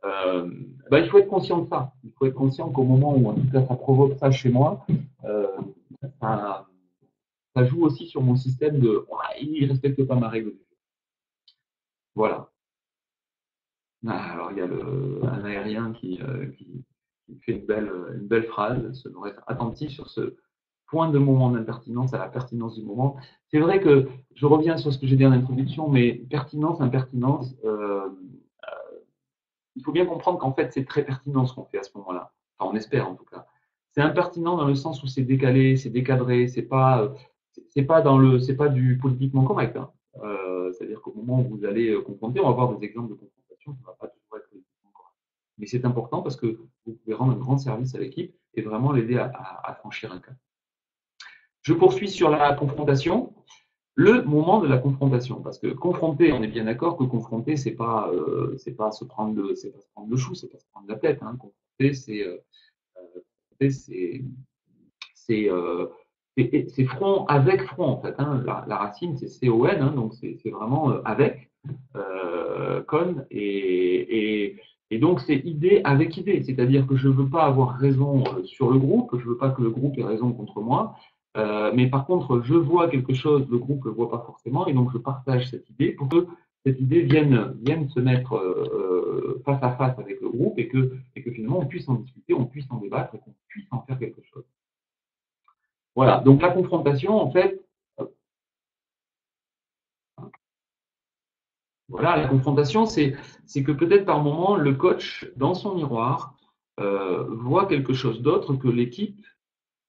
Il faut être conscient de ça. Il faut être conscient qu'au moment où, en tout cas, ça provoque ça chez moi, euh, ça, ça joue aussi sur mon système de il ne respecte pas ma règle. Voilà. Alors, il y a un aérien qui fait une belle phrase, se devrait être attentif sur ce point de moment d'impertinence à la pertinence du moment. C'est vrai que je reviens sur ce que j'ai dit en introduction, mais pertinence, impertinence, il faut bien comprendre qu'en fait, c'est très pertinent ce qu'on fait à ce moment-là. Enfin, on espère en tout cas. C'est impertinent dans le sens où c'est décalé, c'est décadré, c'est pas du politiquement correct. Hein. C'est-à-dire qu'au moment où vous allez confronter, on va voir des exemples de confrontation, ça ne va pas toujours être politiquement correct. Mais c'est important parce que vous pouvez rendre un grand service à l'équipe et vraiment l'aider à franchir un cap. Je poursuis sur la confrontation. Le moment de la confrontation, parce que confronter, on est bien d'accord que confronter, c'est pas se prendre le chou, c'est pas se prendre la tête. Hein. Confronter, c'est c'est front avec front en fait. Hein. La racine c'est C-O-N, hein, donc c'est vraiment avec con et donc c'est idée avec idée, c'est-à-dire que je ne veux pas avoir raison sur le groupe, je ne veux pas que le groupe ait raison contre moi, mais par contre je vois quelque chose, le groupe ne le voit pas forcément, et donc je partage cette idée pour que cette idée vienne se mettre face à face avec le groupe et que finalement on puisse en discuter, on puisse en débattre et qu'on puisse en faire quelque chose. Voilà, donc la confrontation, en fait, voilà, la confrontation, c'est que peut-être par moment, le coach, dans son miroir, voit quelque chose d'autre que l'équipe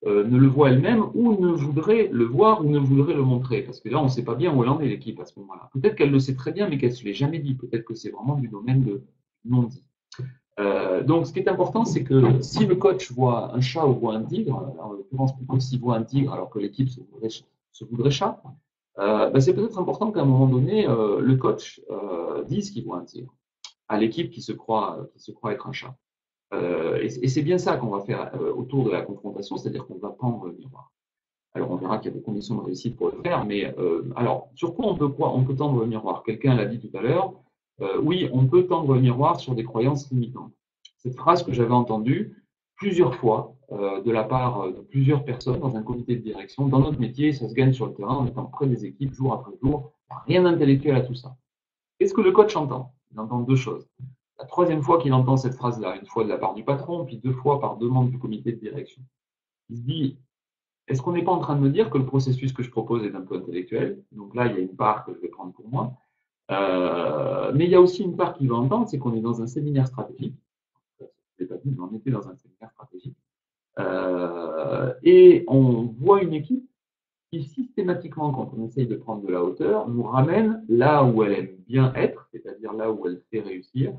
ne le voit elle-même ou ne voudrait le voir ou ne voudrait le montrer. Parce que là, on ne sait pas bien où elle en est, l'équipe, à ce moment-là. Peut-être qu'elle le sait très bien, mais qu'elle ne se l'est jamais dit. Peut-être que c'est vraiment du domaine de non-dit. Donc, ce qui est important, c'est que si le coach voit un chat ou voit un tigre, en l'occurrence plutôt s'il voit un tigre alors que l'équipe se voudrait chat, c'est peut-être important qu'à un moment donné, le coach dise qu'il voit un tigre à l'équipe qui se croit être un chat. Et c'est bien ça qu'on va faire autour de la confrontation, c'est-à-dire qu'on va prendre le miroir. Alors, on verra qu'il y a des conditions de réussite pour le faire, mais alors, sur quoi on peut tendre le miroir? Quelqu'un l'a dit tout à l'heure. Oui, on peut tendre le miroir sur des croyances limitantes. Cette phrase que j'avais entendue plusieurs fois de la part de plusieurs personnes dans un comité de direction. Dans notre métier, ça se gagne sur le terrain en étant près des équipes jour après jour. Rien d'intellectuel à tout ça. Qu'est-ce que le coach entend? Il entend deux choses. La troisième fois qu'il entend cette phrase-là, une fois de la part du patron, puis deux fois par demande du comité de direction, il se dit, est-ce qu'on n'est pas en train de me dire que le processus que je propose est un peu intellectuel? Donc là, il y a une part que je vais prendre pour moi. Mais il y a aussi une part qu'il va entendre, c'est qu'on est dans un séminaire stratégique. Je ne l'ai pas dit, mais on était dans un séminaire stratégique. Et on voit une équipe qui systématiquement, quand on essaye de prendre de la hauteur, nous ramène là où elle aime bien être, c'est-à-dire là où elle fait réussir,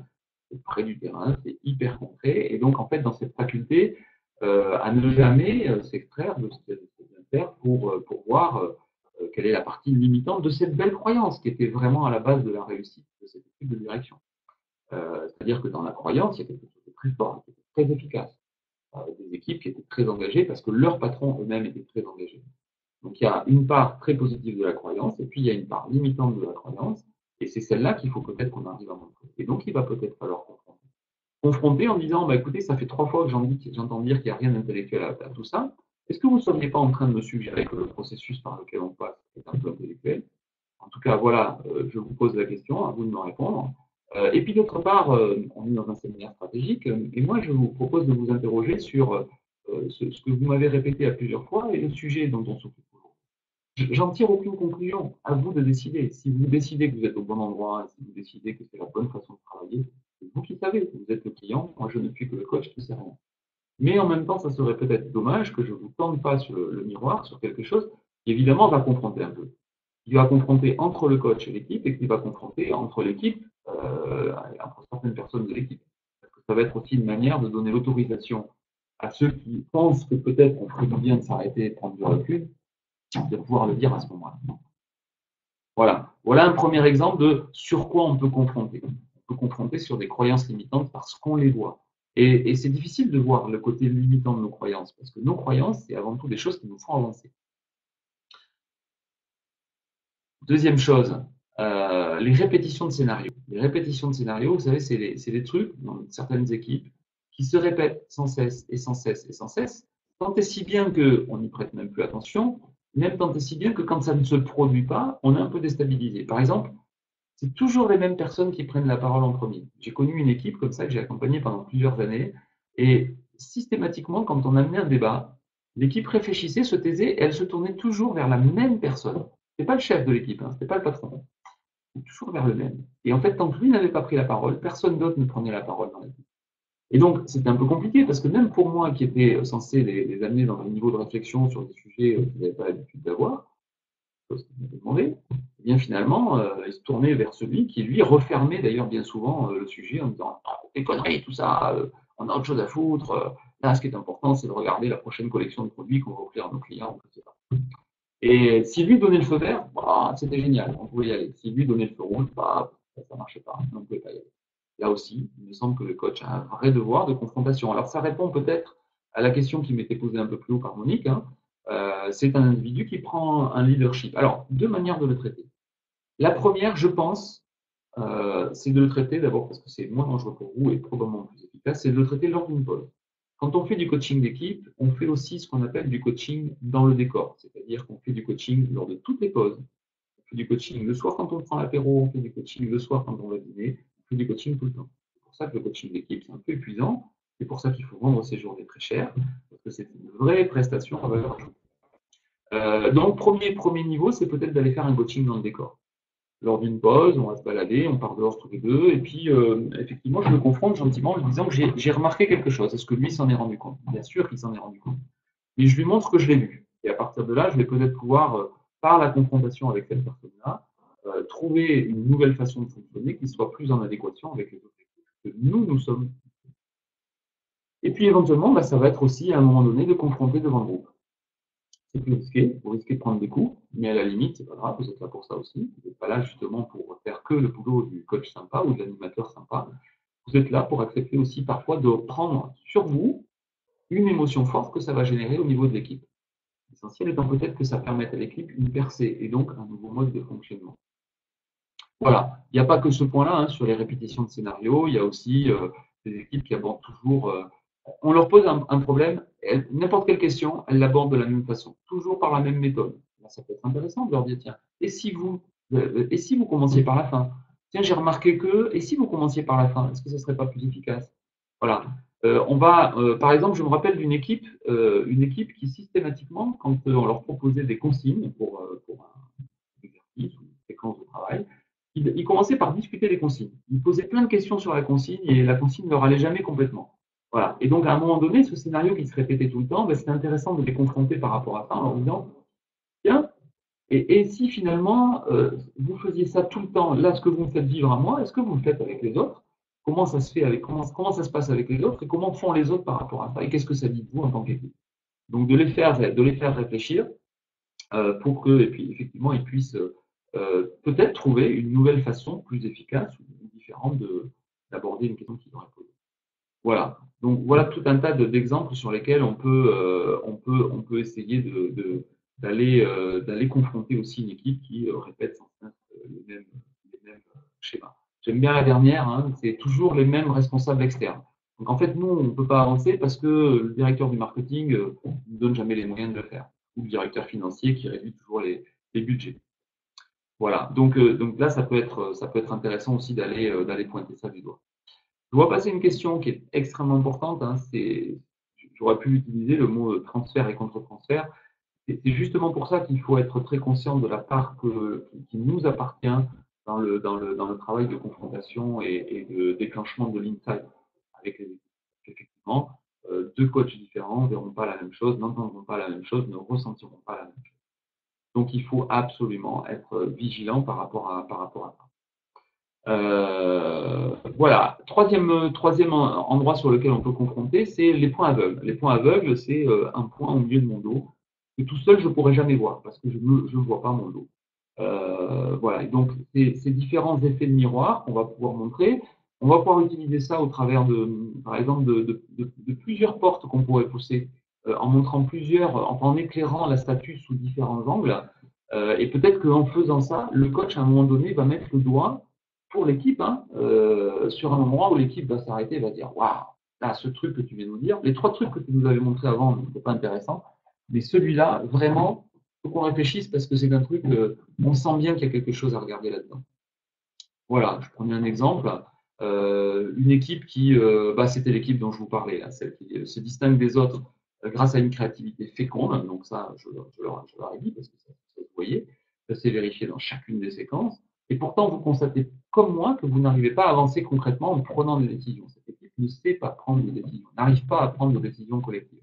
c'est près du terrain, c'est hyper concret. Et donc, en fait, dans cette faculté, à ne jamais s'extraire de ce qu'elle vient faire pour voir quelle est la partie limitante de cette belle croyance qui était vraiment à la base de la réussite de cette équipe de direction. C'est-à-dire que dans la croyance, il y a quelque chose de très fort, qui était très efficace. Des équipes qui étaient très engagées parce que leurs patrons eux-mêmes étaient très engagés. Donc il y a une part très positive de la croyance et puis il y a une part limitante de la croyance et c'est celle-là qu'il faut peut-être qu'on arrive à montrer. Et donc il va peut-être falloir confronter. Confronter en disant, bah, écoutez, ça fait 3 fois que j'entends dire qu'il n'y a rien d'intellectuel à tout ça. Est-ce que vous ne seriez pas en train de me suggérer que le processus par lequel on passe est un peu intellectuel? En tout cas, voilà, je vous pose la question, à vous de me répondre. Et puis d'autre part, on est dans un séminaire stratégique, et moi je vous propose de vous interroger sur ce que vous m'avez répété à plusieurs fois et le sujet dont on s'occupe aujourd'hui. J'en tire aucune conclusion. À vous de décider. Si vous décidez que vous êtes au bon endroit, si vous décidez que c'est la bonne façon de travailler, c'est vous qui savez. Vous êtes le client. Moi, je ne suis que le coach qui sait rien. Mais en même temps, ça serait peut-être dommage que je ne vous tende pas sur le miroir, sur quelque chose qui évidemment va confronter un peu. Qui va confronter entre le coach et l'équipe et qui va confronter entre l'équipe, entre certaines personnes de l'équipe. Parce que ça va être aussi une manière de donner l'autorisation à ceux qui pensent que peut-être on ferait du bien de s'arrêter et de prendre du recul, de pouvoir le dire à ce moment-là. Voilà. Voilà un premier exemple de sur quoi on peut confronter. On peut confronter sur des croyances limitantes parce qu'on les voit. Et c'est difficile de voir le côté limitant de nos croyances, parce que nos croyances, c'est avant tout des choses qui nous font avancer. Deuxième chose, les répétitions de scénarios. Les répétitions de scénarios, vous savez, c'est des trucs dans certaines équipes qui se répètent sans cesse et sans cesse et sans cesse, tant et si bien qu'on n'y prête même plus attention, même tant et si bien que quand ça ne se produit pas, on est un peu déstabilisé. Par exemple, c'est toujours les mêmes personnes qui prennent la parole en premier. J'ai connu une équipe comme ça que j'ai accompagnée pendant plusieurs années, et systématiquement, quand on amenait un débat, l'équipe réfléchissait, se taisait, et elle se tournait toujours vers la même personne. Ce n'est pas le chef de l'équipe, hein, ce n'est pas le patron, c'est toujours vers le même. Et en fait, tant que lui n'avait pas pris la parole, personne d'autre ne prenait la parole dans l'équipe. Et donc, c'était un peu compliqué, parce que même pour moi, qui était censé les amener dans un niveau de réflexion sur des sujets qu'ils n'avaient pas l'habitude d'avoir, chose qu'il m'avait demandé, et bien finalement, il se tournait vers celui qui, lui, refermait d'ailleurs bien souvent le sujet en disant ah, des conneries, tout ça, on a autre chose à foutre. Là, ce qui est important, c'est de regarder la prochaine collection de produits qu'on va offrir à nos clients. Etc. Et si lui donnait le feu vert, bah, c'était génial, on pouvait y aller. Si lui donnait le feu rouge, bah, ça ne marchait pas, on ne pouvait pas y aller. Là aussi, il me semble que le coach a un vrai devoir de confrontation. Alors, ça répond peut-être à la question qui m'était posée un peu plus haut par Monique. Hein. C'est un individu qui prend un leadership. Alors, deux manières de le traiter. La première, je pense, c'est de le traiter d'abord parce que c'est moins dangereux pour vous et probablement plus efficace, c'est de le traiter lors d'une pause. Quand on fait du coaching d'équipe, on fait aussi ce qu'on appelle du coaching dans le décor, c'est-à-dire qu'on fait du coaching lors de toutes les pauses. On fait du coaching le soir quand on prend l'apéro, on fait du coaching le soir quand on va dîner, on fait du coaching tout le temps. C'est pour ça que le coaching d'équipe, c'est un peu épuisant, c'est pour ça qu'il faut vendre ces journées très chères, parce que c'est une vraie prestation à valeur ajoutée. Donc, premier niveau, c'est peut-être d'aller faire un coaching dans le décor. Lors d'une pause, on va se balader, on part dehors tous les deux, et puis effectivement, je me confronte gentiment en lui disant que j'ai remarqué quelque chose. Est-ce que lui s'en est rendu compte? Bien sûr qu'il s'en est rendu compte. Mais je lui montre que je l'ai vu. Et à partir de là, je vais peut-être pouvoir, par la confrontation avec cette personne-là, trouver une nouvelle façon de fonctionner qui soit plus en adéquation avec les objectifs que nous sommes. Et puis éventuellement, bah, ça va être aussi à un moment donné de confronter devant le groupe. C'est plus risqué, vous risquez de prendre des coups, mais à la limite, c'est pas grave, vous êtes là pour ça aussi. Vous n'êtes pas là justement pour faire que le boulot du coach sympa ou de l'animateur sympa. Vous êtes là pour accepter aussi parfois de prendre sur vous une émotion forte que ça va générer au niveau de l'équipe. L'essentiel étant peut-être que ça permette à l'équipe une percée et donc un nouveau mode de fonctionnement. Voilà, il n'y a pas que ce point-là hein, sur les répétitions de scénarios, il y a aussi des équipes qui abordent toujours on leur pose un problème, n'importe quelle question, elles l'abordent de la même façon, toujours par la même méthode. Là, ça peut être intéressant de leur dire, tiens, et si vous commenciez par la fin? Tiens, j'ai remarqué que, et si vous commenciez par la fin, est-ce que ce ne serait pas plus efficace? Voilà. Par exemple, je me rappelle une équipe qui systématiquement, quand on leur proposait des consignes pour un exercice ou une séquence de travail, ils commençaient par discuter des consignes. Ils posaient plein de questions sur la consigne et la consigne ne leur allait jamais complètement. Voilà. Et donc, à un moment donné, ce scénario qui se répétait tout le temps, ben, c'était intéressant de les confronter par rapport à ça en leur disant, tiens, et si finalement vous faisiez ça tout le temps, là, ce que vous me faites vivre à moi, est-ce que vous le faites avec les autres? Comment ça se fait avec comment ça se passe avec les autres et comment font les autres par rapport à ça? Et qu'est-ce que ça dit de vous en tant qu'équipe? Donc de les faire réfléchir pour que, et puis effectivement, ils puissent peut-être trouver une nouvelle façon plus efficace ou différente d'aborder une question qu'ils auraient posée. Voilà. Donc voilà tout un tas d'exemples sur lesquels on peut essayer d'aller confronter aussi une équipe qui répète sans cesse les mêmes schémas. J'aime bien la dernière, hein, c'est toujours les mêmes responsables externes. Donc en fait, nous, on ne peut pas avancer parce que le directeur du marketing ne donne jamais les moyens de le faire. Ou le directeur financier qui réduit toujours les budgets. Voilà. Donc là, ça peut être intéressant aussi d'aller pointer ça du doigt. Je vois passer une question qui est extrêmement importante. Hein, j'aurais pu utiliser le mot transfert et contre-transfert. c'est justement pour ça qu'il faut être très conscient de la part qui nous appartient dans le travail de confrontation et de déclenchement de l'insight avec les équipes. Effectivement, deux coachs différents ne verront pas la même chose, n'entendront pas la même chose, ne ressentiront pas la même chose. Donc, il faut absolument être vigilant par rapport à ça. Voilà. Troisième endroit sur lequel on peut confronter, c'est les points aveugles. Les points aveugles, c'est un point au milieu de mon dos que tout seul je ne pourrais jamais voir parce que je ne vois pas mon dos. Voilà. Et donc, ces différents effets de miroir qu'on va pouvoir montrer, on va pouvoir utiliser ça au travers par exemple, de plusieurs portes qu'on pourrait pousser en montrant en éclairant la statue sous différents angles. Et peut-être qu'en faisant ça, le coach, à un moment donné, va mettre le doigt pour l'équipe, hein, sur un endroit où l'équipe va s'arrêter et va dire waouh, là, ce truc que tu viens de nous dire, les trois trucs que tu nous avais montrés avant n'étaient pas intéressants, mais celui-là, vraiment, il faut qu'on réfléchisse parce que c'est un truc, on sent bien qu'il y a quelque chose à regarder là-dedans. Voilà, je prenais un exemple. Une équipe c'était l'équipe dont je vous parlais, là, celle qui se distingue des autres grâce à une créativité féconde. Donc ça, je leur ai dit parce que ça, vous voyez, ça s'est vérifié dans chacune des séquences. Et pourtant, vous constatez comme moi que vous n'arrivez pas à avancer concrètement en prenant des décisions. Cette équipe ne sait pas prendre des décisions, n'arrive pas à prendre de décisions collectives.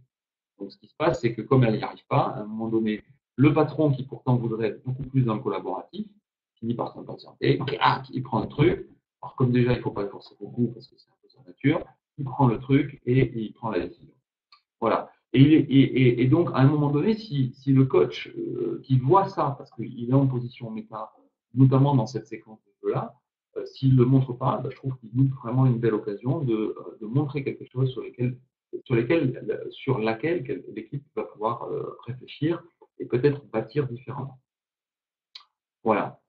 Donc ce qui se passe, c'est que comme elle n'y arrive pas, à un moment donné, le patron qui pourtant voudrait être beaucoup plus dans le collaboratif, finit par s'impatienter, il prend le truc. Alors comme déjà, il ne faut pas le forcer beaucoup parce que c'est un peu sa nature, il prend le truc et il prend la décision. Voilà. Et donc, à un moment donné, si le coach qui voit ça, parce qu'il est en position méta, notamment dans cette séquence de jeu-là, s'il ne le montre pas, je trouve qu'il loupe vraiment une belle occasion de montrer quelque chose sur laquelle l'équipe va pouvoir réfléchir et peut-être bâtir différemment. Voilà.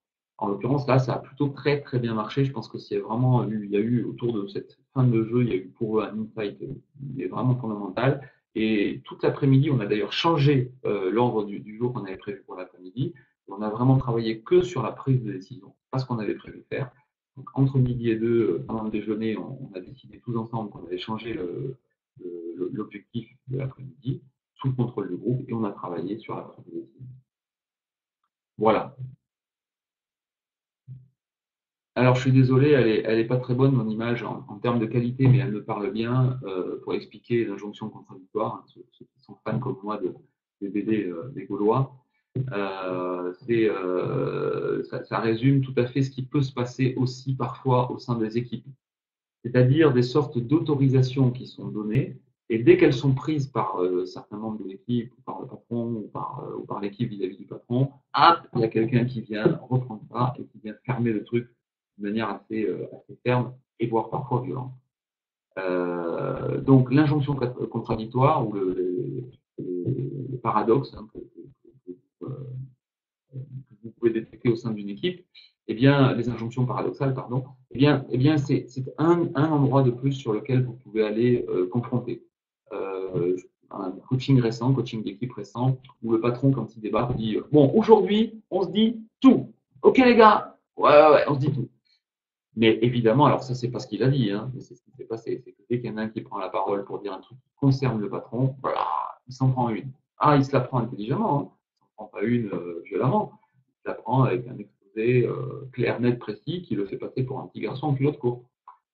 En l'occurrence, là, ça a plutôt très très bien marché. Je pense que il y a eu autour de cette fin de jeu, il y a eu pour eux un insight qui est vraiment fondamental. Et toute l'après-midi, on a d'ailleurs changé l'ordre du jour qu'on avait prévu pour l'après-midi. On a vraiment travaillé que sur la prise de décision, pas ce qu'on avait prévu de faire. Donc, entre midi et deux, pendant le déjeuner, on a décidé tous ensemble qu'on allait changer l'objectif de l'après-midi sous le contrôle du groupe et on a travaillé sur la prise de décision. Voilà. Alors, je suis désolé, elle est pas très bonne, mon image, en termes de qualité, mais elle me parle bien pour expliquer l'injonction contradictoire. Hein, ceux qui sont fans comme moi des BD des Gaulois. Ça résume tout à fait ce qui peut se passer aussi parfois au sein des équipes. C'est-à-dire des sortes d'autorisations qui sont données, et dès qu'elles sont prises par certains membres de l'équipe, ou par le patron, ou par l'équipe vis-à-vis du patron, hop, il y a quelqu'un qui vient reprendre ça et qui vient fermer le truc de manière assez ferme et voire parfois violente. Donc l'injonction contradictoire ou le paradoxe hein, que vous pouvez détecter au sein d'une équipe, eh bien, les injonctions paradoxales, pardon, c'est un endroit de plus sur lequel vous pouvez aller confronter. Un coaching d'équipe récent, où le patron, quand il débarque, dit bon, aujourd'hui, on se dit tout. Ok, les gars, ouais, on se dit tout. Mais évidemment, alors ça, c'est pas ce qu'il a dit, hein, mais c'est ce qui s'est passé. C'est que dès qu'il y en a un qui prend la parole pour dire un truc qui concerne le patron, voilà, il s'en prend une. Ah, il se la prend intelligemment, hein. Il s'en prend pas une violemment. Il se la prend avec un exposé clair, net, précis, qui le fait passer pour un petit garçon en culotte courte.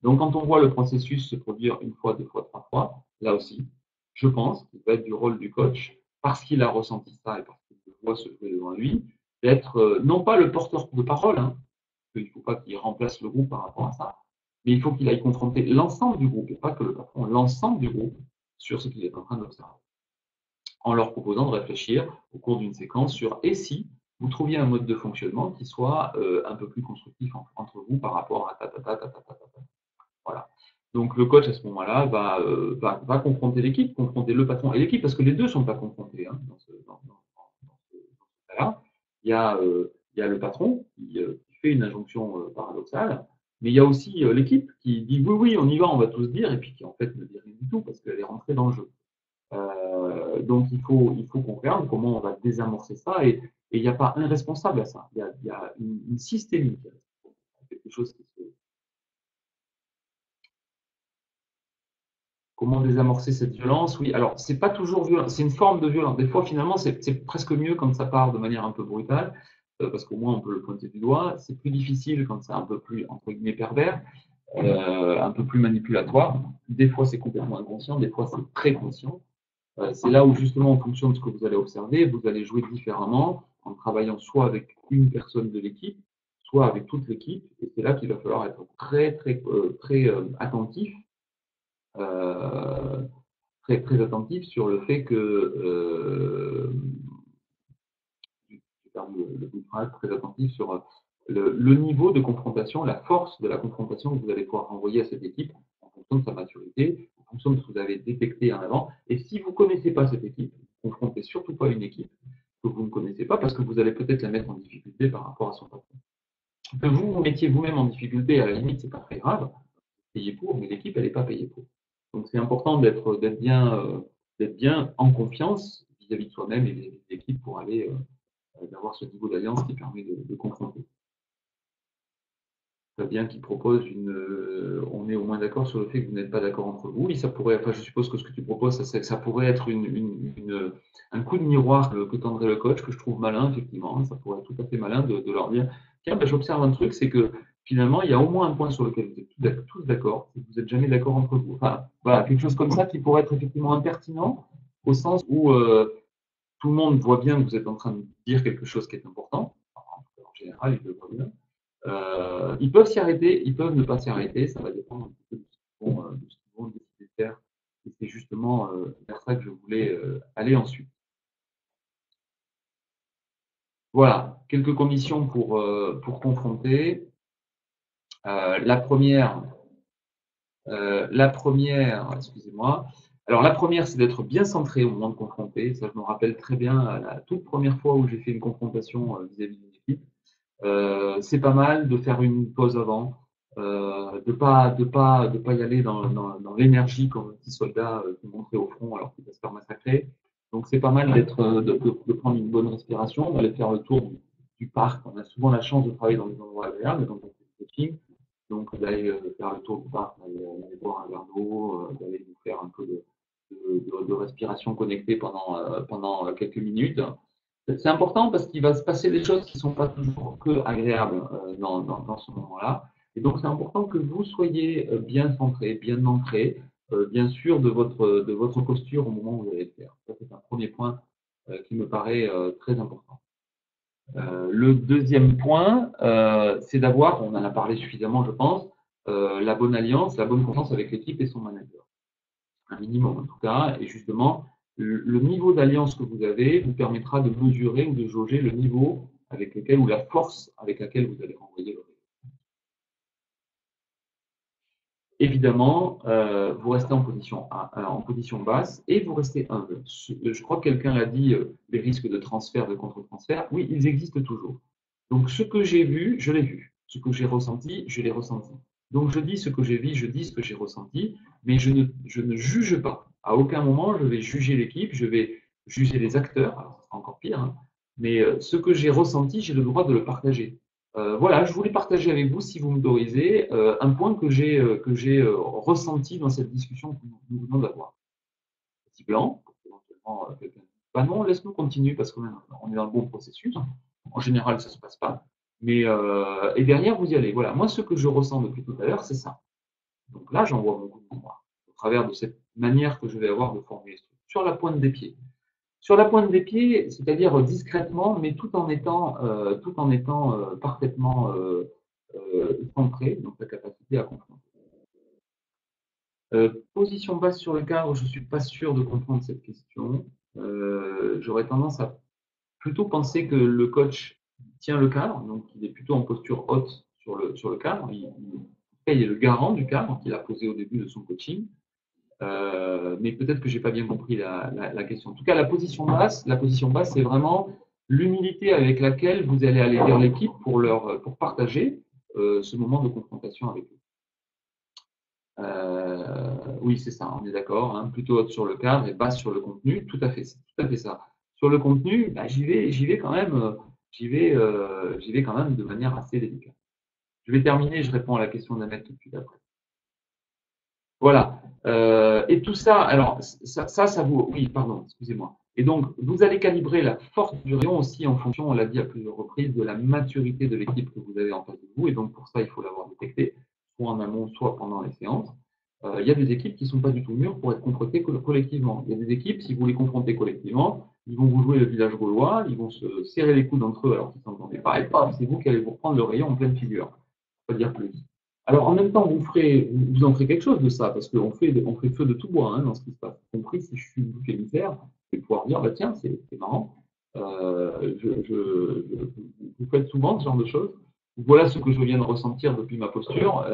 Donc, quand on voit le processus se produire une fois, deux fois, trois fois, là aussi, je pense qu'il va être du rôle du coach, parce qu'il a ressenti ça et parce qu'il voit se jouer devant lui, d'être non pas le porteur de parole, hein, il ne faut pas qu'il remplace le groupe par rapport à ça, mais il faut qu'il aille confronter l'ensemble du groupe, et pas que le patron, l'ensemble du groupe, sur ce qu'il est en train d'observer, en leur proposant de réfléchir au cours d'une séquence sur et si vous trouviez un mode de fonctionnement qui soit un peu plus constructif entre vous par rapport à Voilà. Donc le coach à ce moment-là va confronter l'équipe, confronter le patron et l'équipe, parce que les deux ne sont pas confrontés hein, dans ce cas-là. Il y a le patron qui fait une injonction paradoxale, mais il y a aussi l'équipe qui dit oui, oui, on y va, on va tous dire, et puis qui en fait ne dit rien du tout parce qu'elle est rentrée dans le jeu. Donc il faut qu'on regarde comment on va désamorcer ça, et il n'y a pas un responsable à ça, il y a une systémique, quelque chose qui se Comment désamorcer cette violence? Oui, alors c'est pas toujours violent, c'est une forme de violence. Des fois, finalement, c'est presque mieux quand ça part de manière un peu brutale, parce qu'au moins on peut le pointer du doigt. C'est plus difficile quand c'est un peu plus, entre guillemets, pervers, un peu plus manipulatoire. Des fois, c'est complètement inconscient, des fois, c'est très conscient. C'est là où, justement, en fonction de ce que vous allez observer, vous allez jouer différemment en travaillant soit avec une personne de l'équipe, soit avec toute l'équipe. Et c'est là qu'il va falloir être très attentif euh, très attentif sur le fait que j'ai perdu le bout de phrase, très attentif sur le niveau de confrontation, la force de la confrontation que vous allez pouvoir envoyer à cette équipe en fonction de sa maturité, en fonction de ce que vous avez détecté en avant. Et si vous ne connaissez pas cette équipe, ne confrontez surtout pas une équipe que vous ne connaissez pas parce que vous allez peut-être la mettre en difficulté par rapport à son patron. Que vous vous mettiez vous-même en difficulté, à la limite, c'est pas très grave, payé pour, mais l'équipe, elle n'est pas payée pour. Donc, c'est important d'être bien en confiance vis-à-vis de soi-même et vis-à-vis de l'équipe pour aller d'avoir ce niveau d'alliance qui permet de confronter. Fabien qui propose on est au moins d'accord sur le fait que vous n'êtes pas d'accord entre vous. Oui, ça pourrait, enfin, je suppose que ce que tu proposes, ça pourrait être un coup de miroir que tendrait le coach, que je trouve malin, effectivement. Ça pourrait être tout à fait malin de leur dire, tiens, ben, j'observe un truc, c'est que finalement, il y a au moins un point sur lequel vous êtes tous d'accord, c'est que vous n'êtes jamais d'accord entre vous. Enfin, voilà, quelque chose comme ça qui pourrait être effectivement impertinent, au sens où tout le monde voit bien que vous êtes en train de dire quelque chose qui est important. En général, il le voit bien. Ils peuvent s'y arrêter, ils peuvent ne pas s'y arrêter, ça va dépendre un peu de ce qu'ils vont décider de faire. Et c'est justement vers ça que je voulais aller ensuite. Voilà, quelques conditions pour confronter. La première, excusez-moi. Alors la première, c'est d'être bien centré au moment de confronter. Ça, je me rappelle très bien la toute première fois où j'ai fait une confrontation vis-à-vis d'une équipe. C'est pas mal de faire une pause avant, de pas y aller dans l'énergie comme un petit soldat qui montrait au front alors qu'il va se faire massacrer. Donc c'est pas mal de prendre une bonne respiration, d'aller faire le tour du parc. On a souvent la chance de travailler dans des endroits agréables, dans le coaching. Donc d'aller faire le tour du parc, d'aller boire un verre d'eau, d'aller nous faire un peu de respiration connectée pendant quelques minutes. C'est important parce qu'il va se passer des choses qui ne sont pas toujours que agréables dans ce moment-là. Et donc, c'est important que vous soyez bien centré, bien ancré, bien sûr de votre posture au moment où vous allez le faire. Ça, c'est un premier point qui me paraît très important. Le deuxième point, c'est d'avoir, on en a parlé suffisamment, je pense, la bonne alliance, la bonne confiance avec l'équipe et son manager. Un minimum en tout cas, et justement, le niveau d'alliance que vous avez vous permettra de mesurer ou de jauger le niveau avec lequel ou la force avec laquelle vous allez renvoyer le réseau. Évidemment, vous restez en position basse et vous restez humble. Je crois que quelqu'un l'a dit, les risques de transfert, de contre-transfert, oui, ils existent toujours. Donc, ce que j'ai vu, je l'ai vu. Ce que j'ai ressenti, je l'ai ressenti. Donc, je dis ce que j'ai vu, je dis ce que j'ai ressenti, mais je ne juge pas. À aucun moment, je vais juger l'équipe, je vais juger les acteurs, alors ça sera encore pire, hein, mais ce que j'ai ressenti, j'ai le droit de le partager. Voilà, je voulais partager avec vous, si vous m'autorisez, un point que j'ai ressenti dans cette discussion que nous venons d'avoir. Petit blanc, éventuellement quelqu'un dit, bah non, laisse-nous continuer parce qu'on est dans le bon processus. En général, ça ne se passe pas. Mais, et derrière, vous y allez. Voilà, moi, ce que je ressens depuis tout à l'heure, c'est ça. Donc là, j'envoie mon coup de mémoire au travers de cette manière que je vais avoir de formuler sur la pointe des pieds. Sur la pointe des pieds, c'est-à-dire discrètement, mais tout en étant parfaitement centré, donc la capacité à comprendre. Position basse sur le cadre, je ne suis pas sûr de comprendre cette question. J'aurais tendance à plutôt penser que le coach tient le cadre, donc il est plutôt en posture haute sur le cadre. Il est le garant du cadre qu'il a posé au début de son coaching. Mais peut-être que j'ai pas bien compris la question. En tout cas, la position basse, c'est vraiment l'humilité avec laquelle vous allez aller vers l'équipe pour partager ce moment de confrontation avec eux. Oui, c'est ça, on est d'accord. Hein, plutôt haute sur le cadre et basse sur le contenu. Tout à fait, c'est tout à fait ça. Sur le contenu, bah, j'y vais quand même, j'y vais quand même de manière assez délicate. Je vais terminer, je réponds à la question d'Ahmed tout de suite après. Voilà. Et tout ça, alors ça vous, oui, pardon, excusez-moi. Et donc, vous allez calibrer la force du rayon aussi en fonction, on l'a dit à plusieurs reprises, de la maturité de l'équipe que vous avez en face de vous. Et donc, pour ça, il faut l'avoir détecté, soit en amont, soit pendant les séances. Il y a des équipes qui ne sont pas du tout mûres pour être confrontées collectivement. Il y a des équipes, si vous les confrontez collectivement, ils vont vous jouer le village gaulois, ils vont se serrer les coudes entre eux alors qu'ils ne s'entendaient pas, et paf, c'est vous qui allez vous prendre le rayon en pleine figure. Pas dire plus. Alors, en même temps, vous en ferez quelque chose de ça, parce qu'on on fait feu de tout bois, hein, dans ce qui se passe. Y compris si je suis bouc émissaire, je vais pouvoir dire, bah, tiens, c'est marrant. Vous faites souvent ce genre de choses. Voilà ce que je viens de ressentir depuis ma posture.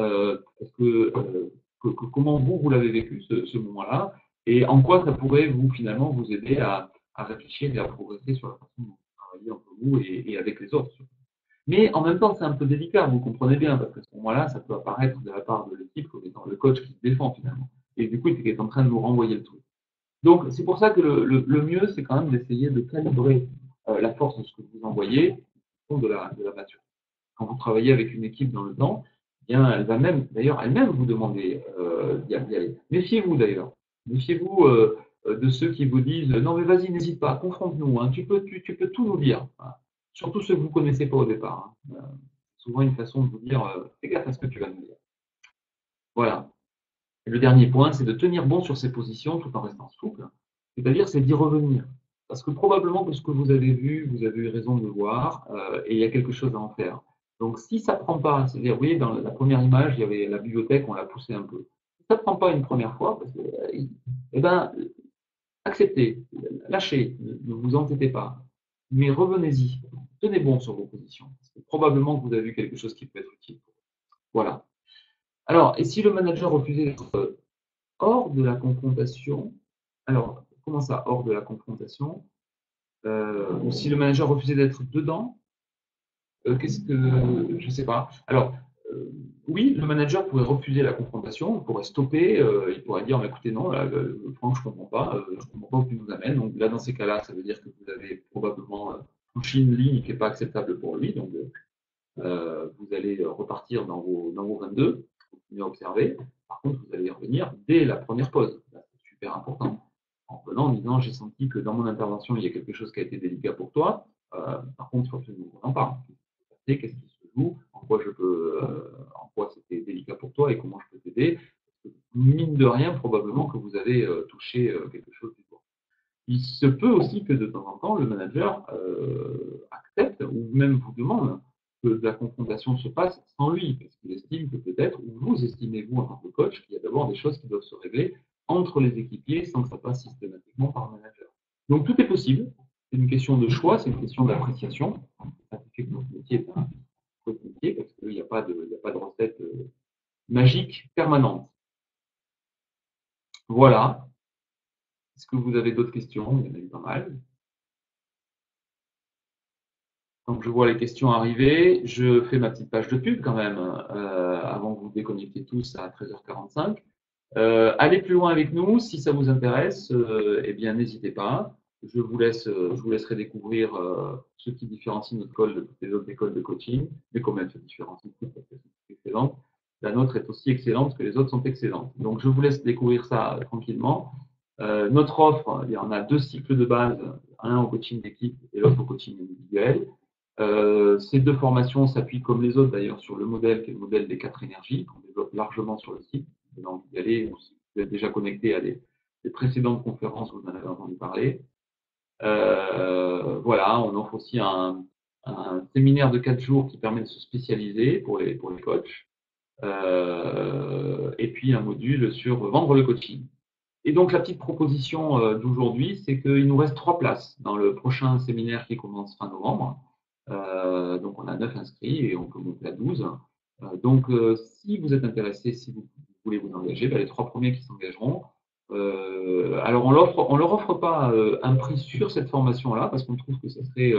Comment vous l'avez vécu, ce moment-là, et en quoi ça pourrait finalement vous aider à réfléchir et à progresser sur la façon dont vous travaillez entre vous et avec les autres. Mais en même temps, c'est un peu délicat, vous comprenez bien, parce qu'à ce moment-là, ça peut apparaître de la part de l'équipe comme étant le coach qui se défend finalement. Et du coup, il est en train de nous renvoyer le truc. Donc, c'est pour ça que le mieux, c'est quand même d'essayer de calibrer la force de ce que vous envoyez au fond de la maturité. Quand vous travaillez avec une équipe dans le temps, eh bien, elle va même, d'ailleurs, elle-même vous demander d'y aller. Méfiez-vous d'ailleurs. Méfiez-vous de ceux qui vous disent non, mais vas-y, n'hésite pas, confronte-nous, hein, tu peux tout nous dire. Hein. Surtout ceux que vous ne connaissez pas au départ. Hein. Souvent une façon de vous dire fais gaffe à ce que tu vas nous dire. Voilà. Et le dernier point, c'est de tenir bon sur ses positions tout en restant souple. C'est-à-dire, c'est d'y revenir. Parce que probablement que ce que vous avez vu, vous avez eu raison de le voir, et il y a quelque chose à en faire. Donc, si ça ne prend pas, c'est-à-dire, vous voyez, dans la première image, il y avait la bibliothèque, on l'a poussé un peu. Si ça ne prend pas une première fois, parce que, eh ben, acceptez, lâchez, ne vous entêtez pas. Mais revenez-y, tenez bon sur vos positions. Parce que probablement que vous avez vu quelque chose qui peut être utile. Voilà. Alors, et si le manager refusait d'être hors de la confrontation, alors, comment ça, hors de la confrontation ou si le manager refusait d'être dedans, qu'est-ce que. Je ne sais pas. Alors, oui, le manager pourrait refuser la confrontation, il pourrait stopper, il pourrait dire écoutez, non, là, Franck, je ne comprends pas, je ne comprends pas où tu nous amènes. Donc là, dans ces cas-là, ça veut dire que vous avez probablement franchi une ligne qui n'est pas acceptable pour lui. Donc, vous allez repartir dans vos 22, continuer à observer. Par contre, vous allez y revenir dès la première pause. C'est super important. En revenant en disant j'ai senti que dans mon intervention, il y a quelque chose qui a été délicat pour toi. Par contre, il faut absolument qu'on en parle. Qu'est-ce qui se joue, en quoi c'était délicat pour toi et comment je peux t'aider. Mine de rien, probablement que vous avez touché quelque chose du doigt. Il se peut aussi que de temps en temps, le manager accepte ou même vous demande que la confrontation se passe sans lui, parce qu'il estime que peut-être, ou vous estimez, vous, en tant que coach, qu'il y a d'abord des choses qui doivent se régler entre les équipiers sans que ça passe systématiquement par le manager. Donc tout est possible, c'est une question de choix, c'est une question d'appréciation. Ça fait que notre métier est un métier parce qu'il n'y a pas de recette magique permanente. Voilà. Est-ce que vous avez d'autres questions? Il y en a eu pas mal. Donc, je vois les questions arriver. Je fais ma petite page de pub quand même, avant que vous déconnectiez tous à 13h45. Allez plus loin avec nous. Si ça vous intéresse, eh bien, n'hésitez pas. Je vous laisserai découvrir ce qui différencie notre école de toutes les autres écoles de coaching, mais quand même se différencie toutes parce qu'elles sont excellentes. La nôtre est aussi excellente parce que les autres sont excellentes. Donc, je vous laisse découvrir ça tranquillement. Notre offre, il y en a deux cycles de base, un au coaching d'équipe et l'autre au coaching individuel. Ces deux formations s'appuient comme les autres d'ailleurs sur le modèle qui est le modèle des 4 énergies qu'on développe largement sur le site. Vous avez envie d'y aller, ou si vous êtes déjà connecté à des précédentes conférences, vous en avez entendu parler. Voilà, on offre aussi un séminaire de 4 jours qui permet de se spécialiser pour les coachs. Et puis un module sur vendre le coaching. Et donc la petite proposition d'aujourd'hui, c'est qu'il nous reste 3 places dans le prochain séminaire qui commence fin novembre. Donc on a 9 inscrits et on peut monter à 12. Donc si vous êtes intéressé, si vous voulez vous engager, les 3 premiers qui s'engageront. Alors on leur offre pas un prix sur cette formation-là parce qu'on trouve que ça serait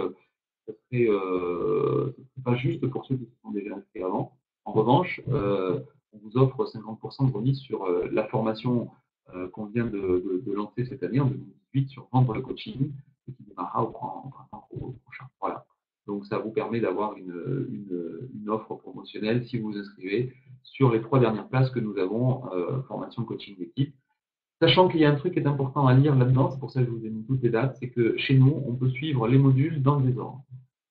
pas juste pour ceux qui se sont déjà inscrits avant. En revanche, on vous offre 50% de remise sur la formation qu'on vient de lancer cette année en 2018 sur vendre le coaching et qui démarrera au printemps prochain. Voilà. Donc ça vous permet d'avoir une offre promotionnelle si vous vous inscrivez sur les 3 dernières places que nous avons, formation coaching d'équipe. Sachant qu'il y a un truc qui est important à lire là-dedans, c'est pour ça que je vous ai mis toutes les dates, c'est que chez nous, on peut suivre les modules dans le désordre.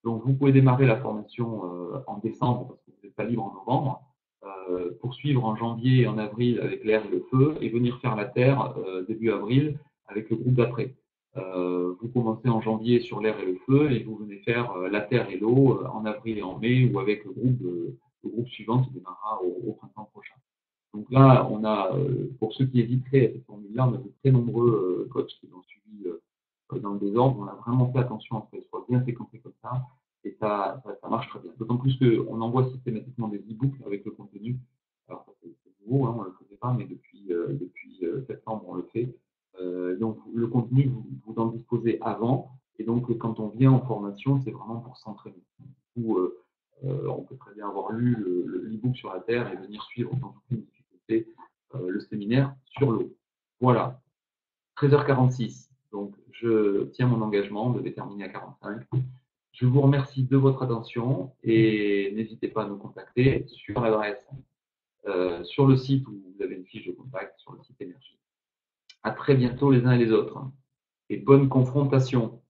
Donc, vous pouvez démarrer la formation en décembre, parce que vous n'êtes pas libre en novembre, poursuivre en janvier et en avril avec l'air et le feu, et venir faire la terre début avril avec le groupe d'après. Vous commencez en janvier sur l'air et le feu, et vous venez faire la terre et l'eau en avril et en mai, ou avec le groupe suivant qui démarrera au printemps prochain. Donc là, on a, pour ceux qui hésiteraient à cette formule-là, on a de très nombreux coachs qui l'ont suivi dans le désordre. On a vraiment fait attention à ce qu'elle soit bien séquencée comme ça, et ça marche très bien. D'autant plus qu'on envoie systématiquement des e-books avec le contenu. Alors, ça, c'est nouveau, hein, on ne le faisait pas, mais depuis septembre, on le fait. Donc, le contenu, vous en disposez avant, et donc, quand on vient en formation, c'est vraiment pour s'entraîner. Du coup, on peut très bien avoir lu l'e-book sur la Terre et venir suivre sans aucune difficulté le séminaire sur l'eau. Voilà, 13h46. Donc, je tiens mon engagement de déterminer à 45. Je vous remercie de votre attention et n'hésitez pas à nous contacter sur l'adresse, sur le site où vous avez une fiche de contact, sur le site Énergie. À très bientôt les uns et les autres. Et bonne confrontation.